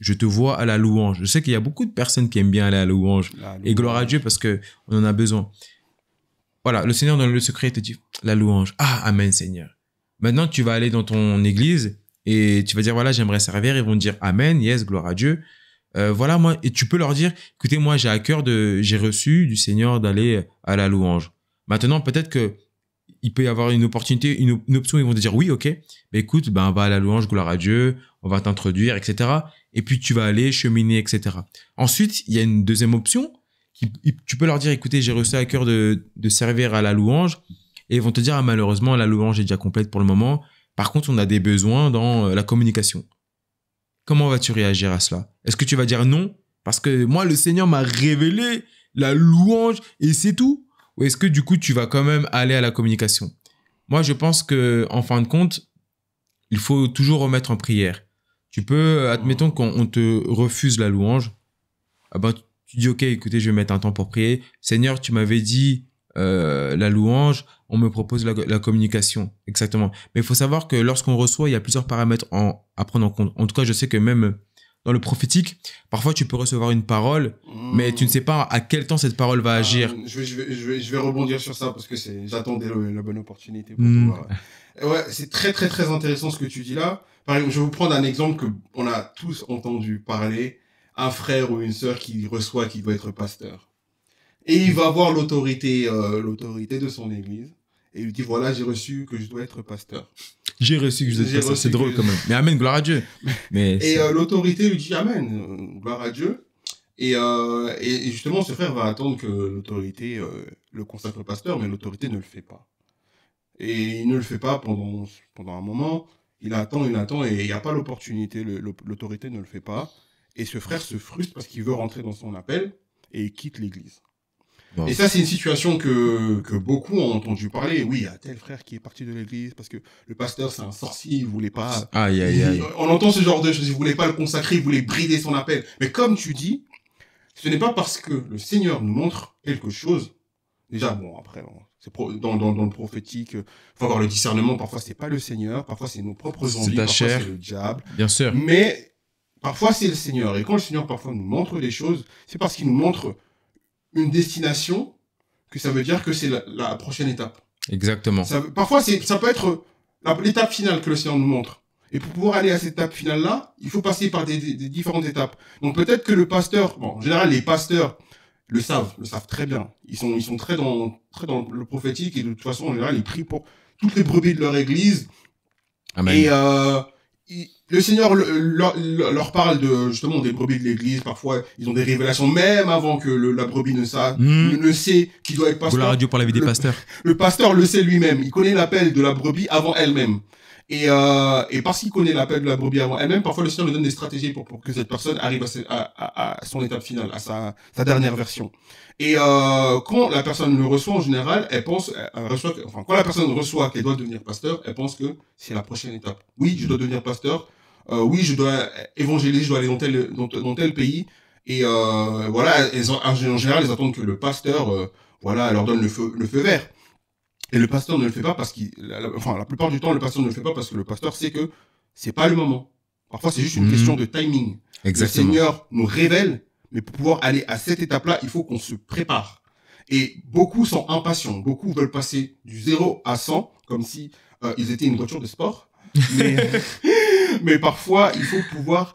je te vois à la louange. Je sais qu'il y a beaucoup de personnes qui aiment bien aller à la louange, et gloire à Dieu parce que on en a besoin. Voilà, le Seigneur dans le secret te dit, la louange, amen Seigneur. Maintenant tu vas aller dans ton église, et tu vas dire, voilà, j'aimerais servir, ils vont te dire, amen, yes, gloire à Dieu. Voilà, moi, et tu peux leur dire, écoutez, moi, j'ai reçu du Seigneur d'aller à la louange. Maintenant, peut-être que il peut y avoir une opportunité, une option, ils vont te dire, oui, ok, mais écoute, va à la louange, gloire à Dieu, on va t'introduire, etc. Et puis, tu vas aller cheminer, etc. Ensuite, il y a une deuxième option, tu peux leur dire, écoutez, j'ai reçu à cœur de servir à la louange, et ils vont te dire, malheureusement, la louange est déjà complète pour le moment. Par contre, on a des besoins dans la communication. Comment vas-tu réagir à cela? Est-ce que tu vas dire non? Parce que moi, le Seigneur m'a révélé la louange et c'est tout? Ou est-ce que du coup, tu vas quand même aller à la communication? Moi, je pense que en fin de compte, il faut toujours remettre en prière. Tu peux, admettons qu'on te refuse la louange. Ah ben, tu dis, OK, écoutez, je vais mettre un temps pour prier. Seigneur, tu m'avais dit la louange, on me propose la communication. Exactement. Mais il faut savoir que lorsqu'on reçoit, il y a plusieurs paramètres à prendre en compte. En tout cas, je sais que même dans le prophétique, parfois tu peux recevoir une parole, mais tu ne sais pas à quel temps cette parole va agir. Je vais rebondir sur ça parce que j'attendais la bonne opportunité pour pouvoir. Ouais, c'est très très très intéressant ce que tu dis là. Par exemple, je vais vous prendre un exemple que on a tous entendu parler. Un frère ou une sœur qui reçoit, qui doit être pasteur. Et il va voir l'autorité de son église. Et il lui dit, voilà, j'ai reçu que je dois être pasteur. J'ai reçu que je dois être pasteur. C'est drôle quand même. Mais amen, gloire à Dieu. Et l'autorité lui dit, amen, gloire à Dieu. Et justement, ce frère va attendre que l'autorité le consacre pasteur, mais l'autorité ne le fait pas. Et il ne le fait pas pendant un moment. Il attend, et il n'y a pas l'opportunité. L'autorité ne le fait pas. Et ce frère se frustre parce qu'il veut rentrer dans son appel et il quitte l'église. Wow. Et ça, c'est une situation que beaucoup ont entendu parler. Oui, il y a tel frère qui est parti de l'église parce que le pasteur, c'est un sorcier, il voulait pas... Aïe. On entend ce genre de choses, il voulait pas le consacrer, il voulait brider son appel. Mais comme tu dis, ce n'est pas parce que le Seigneur nous montre quelque chose. Déjà, bon, après, dans le prophétique, faut avoir le discernement. Parfois, c'est pas le Seigneur, parfois, c'est nos propres envies, parfois, c'est le diable. Bien sûr. Mais... parfois, c'est le Seigneur. Et quand le Seigneur, parfois, nous montre des choses, c'est parce qu'il nous montre une destination que ça veut dire que c'est la prochaine étape. Exactement. Parfois, ça peut être l'étape finale que le Seigneur nous montre. Et pour pouvoir aller à cette étape finale-là, il faut passer par des différentes étapes. Donc, peut-être que le pasteur, bon, en général, les pasteurs le savent très bien. Ils sont très dans le prophétique et de toute façon, en général, ils prient pour toutes les brebis de leur église. Amen. Et, le Seigneur leur parle justement des brebis de l'église. Parfois, ils ont des révélations même avant que la brebis ne sait qu'il doit être pasteur. Gloire à Dieu pour la vie des pasteurs. Le pasteur le sait lui-même. Il connaît l'appel de la brebis avant elle-même. Et parce qu'il connaît l'appel de la brebis avant elle-même, parfois le Seigneur lui donne des stratégies pour que cette personne arrive à son étape finale, à sa dernière version. Et quand la personne le reçoit, en général, quand la personne reçoit qu'elle doit devenir pasteur, elle pense que c'est la prochaine étape. Oui, je dois devenir pasteur. Oui, je dois évangéliser, je dois aller dans tel pays. Et voilà, en général, ils attendent que le pasteur, leur donne le feu vert. Et le pasteur ne le fait pas parce la plupart du temps, le pasteur ne le fait pas parce que le pasteur sait que c'est pas le moment. Parfois, c'est juste une question de timing. Exactement. Le Seigneur nous révèle, mais pour pouvoir aller à cette étape-là, il faut qu'on se prépare. Et beaucoup sont impatients. Beaucoup veulent passer du 0 à 100, comme si ils étaient une voiture de sport. Mais parfois, il faut pouvoir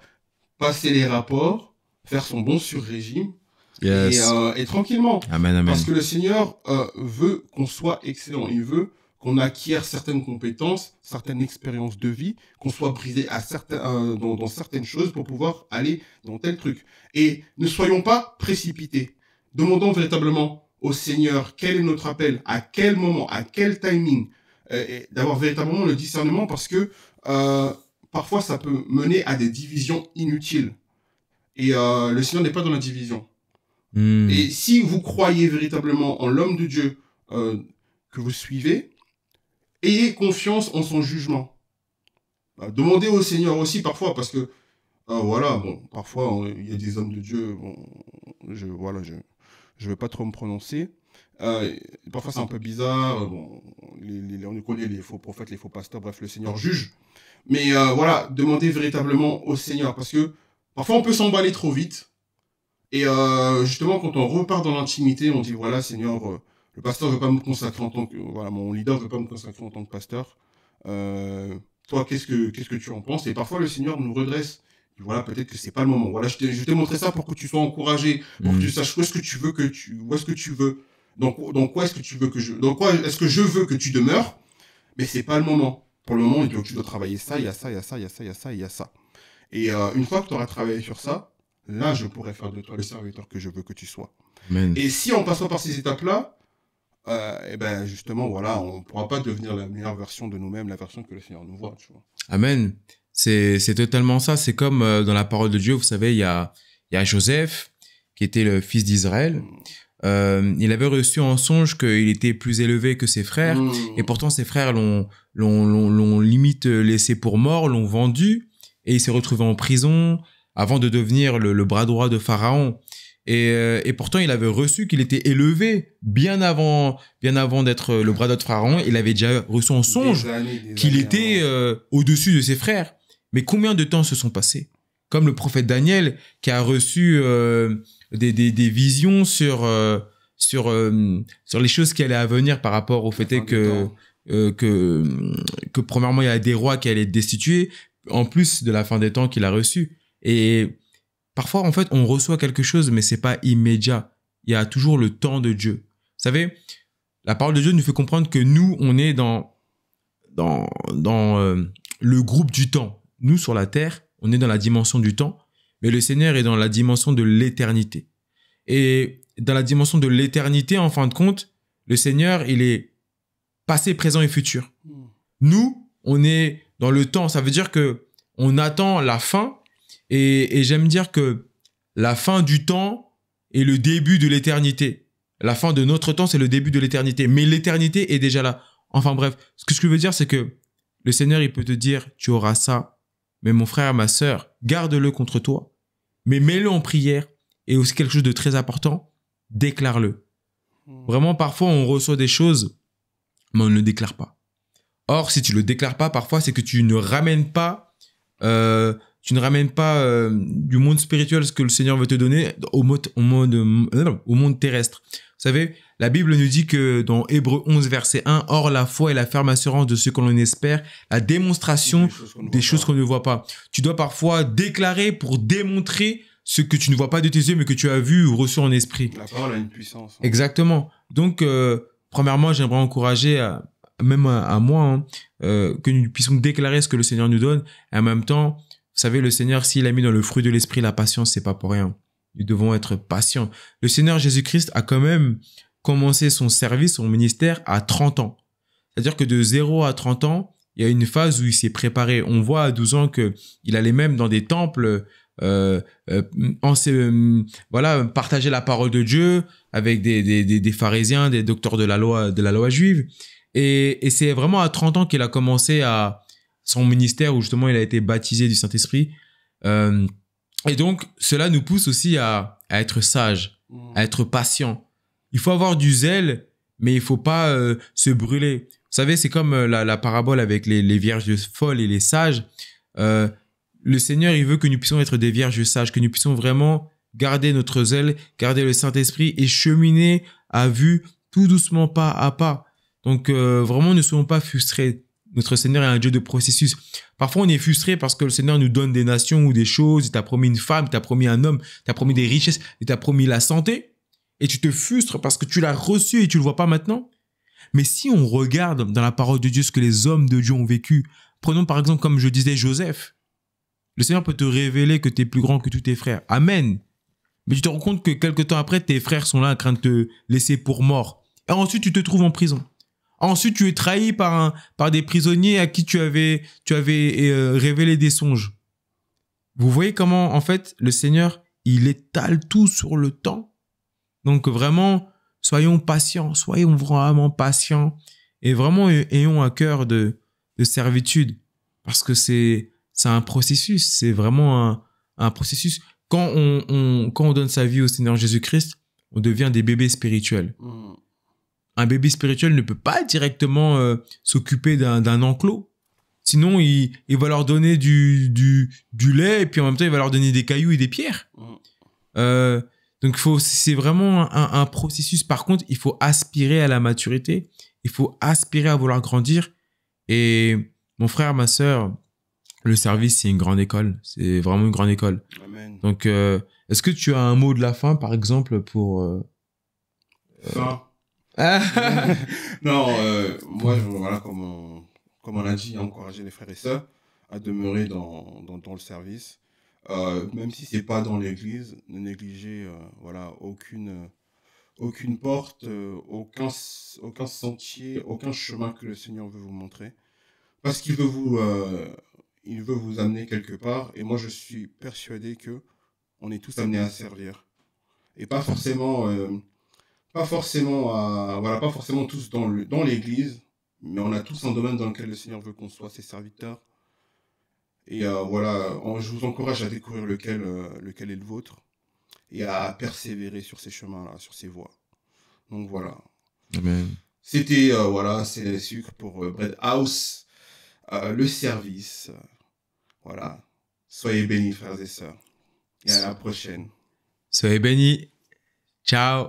passer les rapports, faire son bon sur-régime, yes. et tranquillement. Amen. Parce que le Seigneur veut qu'on soit excellent. Il veut qu'on acquiert certaines compétences, certaines expériences de vie, qu'on soit brisé dans certaines choses pour pouvoir aller dans tel truc. Et ne soyons pas précipités. Demandons véritablement au Seigneur quel est notre appel, à quel moment, à quel timing, et d'avoir véritablement le discernement parce que parfois ça peut mener à des divisions inutiles. Et le Seigneur n'est pas dans la division. Et si vous croyez véritablement en l'homme de Dieu que vous suivez, ayez confiance en son jugement. Demandez au Seigneur aussi parfois, parce que parfois il y a des hommes de Dieu, je vais pas trop me prononcer. Parfois c'est un peu bizarre. On connaît les faux prophètes, les faux pasteurs, bref, le Seigneur juge. Mais demandez véritablement au Seigneur, parce que parfois on peut s'emballer trop vite. Et justement, quand on repart dans l'intimité, on dit voilà, Seigneur, le pasteur veut pas me consacrer en tant que mon leader veut pas me consacrer en tant que pasteur. Toi, qu'est-ce que tu en penses? Et parfois, le Seigneur nous redresse. Voilà, peut-être que c'est pas le moment. Voilà, je t'ai montré ça pour que tu sois encouragé, pour que tu saches où est-ce que tu veux donc quoi est-ce que tu veux donc quoi est-ce que je veux que tu demeures? Mais c'est pas le moment. Pour le moment, tu dois travailler ça, il y a ça, il y a ça, il y a ça, il y a ça, il y a ça. Et une fois que tu auras travaillé sur ça, là, je pourrais faire de toi le serviteur que je veux que tu sois. Amen. Et si on passe pas par ces étapes-là, justement, on ne pourra pas devenir la meilleure version de nous-mêmes, la version que le Seigneur nous voit. Tu vois. Amen. C'est totalement ça. C'est comme dans la parole de Dieu, vous savez, il y a Joseph, qui était le fils d'Israël. il avait reçu en songe qu'il était plus élevé que ses frères, et pourtant ses frères l'ont limite laissé pour mort, l'ont vendu, et il s'est retrouvé en prison avant de devenir le bras droit de Pharaon. Et pourtant, il avait reçu qu'il était élevé bien avant d'être le bras droit de Pharaon. Il avait déjà reçu en songe qu'il était au-dessus de ses frères. Mais combien de temps se sont passés? Comme le prophète Daniel qui a reçu des visions sur les choses qui allaient à venir par rapport au fait que premièrement il y a des rois qui allaient être destitués, en plus de la fin des temps qu'il a reçu. Et parfois en fait on reçoit quelque chose mais c'est pas immédiat. Il y a toujours le temps de Dieu. Vous savez, la parole de Dieu nous fait comprendre que nous on est dans le groupe du temps. Nous sur la terre on est dans la dimension du temps, mais le Seigneur est dans la dimension de l'éternité. Et dans la dimension de l'éternité, en fin de compte, le Seigneur, il est passé, présent et futur. Nous, on est dans le temps. Ça veut dire que on attend la fin. Et j'aime dire que la fin du temps est le début de l'éternité. La fin de notre temps, c'est le début de l'éternité. Mais l'éternité est déjà là. Enfin bref, ce que je veux dire, c'est que le Seigneur, il peut te dire, tu auras ça. Mais mon frère, ma sœur, garde-le contre toi. Mais mets-le en prière. Et aussi quelque chose de très important, déclare-le. Vraiment, parfois, on reçoit des choses, mais on ne le déclare pas. Or, si tu le déclares pas, parfois, c'est que tu ne ramènes pas du monde spirituel ce que le Seigneur veut te donner au monde terrestre. Vous savez, la Bible nous dit que dans Hébreux 11, verset 1, « Or, la foi est la ferme assurance de ce que l'on espère, la démonstration des choses qu'on ne voit pas. » Tu dois parfois déclarer pour démontrer ce que tu ne vois pas de tes yeux, mais que tu as vu ou reçu en esprit. La parole a une puissance. Exactement. Donc, premièrement, j'aimerais encourager, même à moi, que nous puissions déclarer ce que le Seigneur nous donne. Et en même temps, vous savez, le Seigneur, s'il a mis dans le fruit de l'esprit la patience, c'est pas pour rien. Nous devons être patients. Le Seigneur Jésus-Christ a quand même commencé son service, son ministère à 30 ans. C'est-à-dire que de 0 à 30 ans, il y a une phase où il s'est préparé. On voit à 12 ans qu'il allait même dans des temples, partager la parole de Dieu avec des pharisiens, des docteurs de la loi juive. Et c'est vraiment à 30 ans qu'il a commencé son ministère où justement il a été baptisé du Saint-Esprit. Et donc, cela nous pousse aussi à être sage, à être patient. Il faut avoir du zèle, mais il faut pas se brûler. Vous savez, c'est comme la parabole avec les vierges folles et les sages. Le Seigneur, il veut que nous puissions être des vierges sages, que nous puissions vraiment garder notre zèle, garder le Saint-Esprit et cheminer à vue, tout doucement, pas à pas. Donc, vraiment, ne soyons pas frustrés. Notre Seigneur est un Dieu de processus. Parfois, on est frustré parce que le Seigneur nous donne des nations ou des choses. Il t'a promis une femme, il t'a promis un homme, il t'a promis des richesses, il t'a promis la santé. Et tu te frustres parce que tu l'as reçu et tu le vois pas maintenant. Mais si on regarde dans la parole de Dieu ce que les hommes de Dieu ont vécu, prenons par exemple, comme je disais, Joseph. Le Seigneur peut te révéler que tu es plus grand que tous tes frères. Amen. Mais tu te rends compte que quelque temps après, tes frères sont là en train de te laisser pour mort. Et ensuite, tu te trouves en prison. Ensuite, tu es trahi par des prisonniers à qui tu avais révélé des songes. Vous voyez comment, en fait, le Seigneur, il étale tout sur le temps. Donc, vraiment, soyons patients, soyons vraiment patients et vraiment ayons un cœur de servitude parce que c'est un processus, c'est vraiment un processus. Quand on donne sa vie au Seigneur Jésus-Christ, on devient des bébés spirituels. Un bébé spirituel ne peut pas directement s'occuper d'un enclos. Sinon, il va leur donner du lait et puis en même temps, il va leur donner des cailloux et des pierres. Donc, c'est vraiment un processus. Par contre, il faut aspirer à la maturité. Il faut aspirer à vouloir grandir. Et mon frère, ma sœur, le service, c'est une grande école. C'est vraiment une grande école. Amen. Donc, est-ce que tu as un mot de la fin, par exemple, pour... Fin. Non, moi, voilà, comme on a dit, encourager les frères et sœurs à demeurer dans le service. Même si c'est pas dans l'église, ne négligez aucune porte, aucun sentier, aucun chemin que le Seigneur veut vous montrer. Parce qu'il veut vous amener quelque part. Et moi, je suis persuadé que on est tous amenés à servir. Et pas forcément pas forcément voilà, pas forcément tous dans l'église, mais on a tous un domaine dans lequel le Seigneur veut qu'on soit ses serviteurs. Et voilà, je vous encourage à découvrir lequel est le vôtre et à persévérer sur ces chemins-là, sur ces voies. Donc voilà. Amen. C'était, voilà, c'est le sucre pour Bread House, le service. Voilà. Soyez bénis, frères et sœurs. Et à la prochaine. Soyez bénis. Ciao.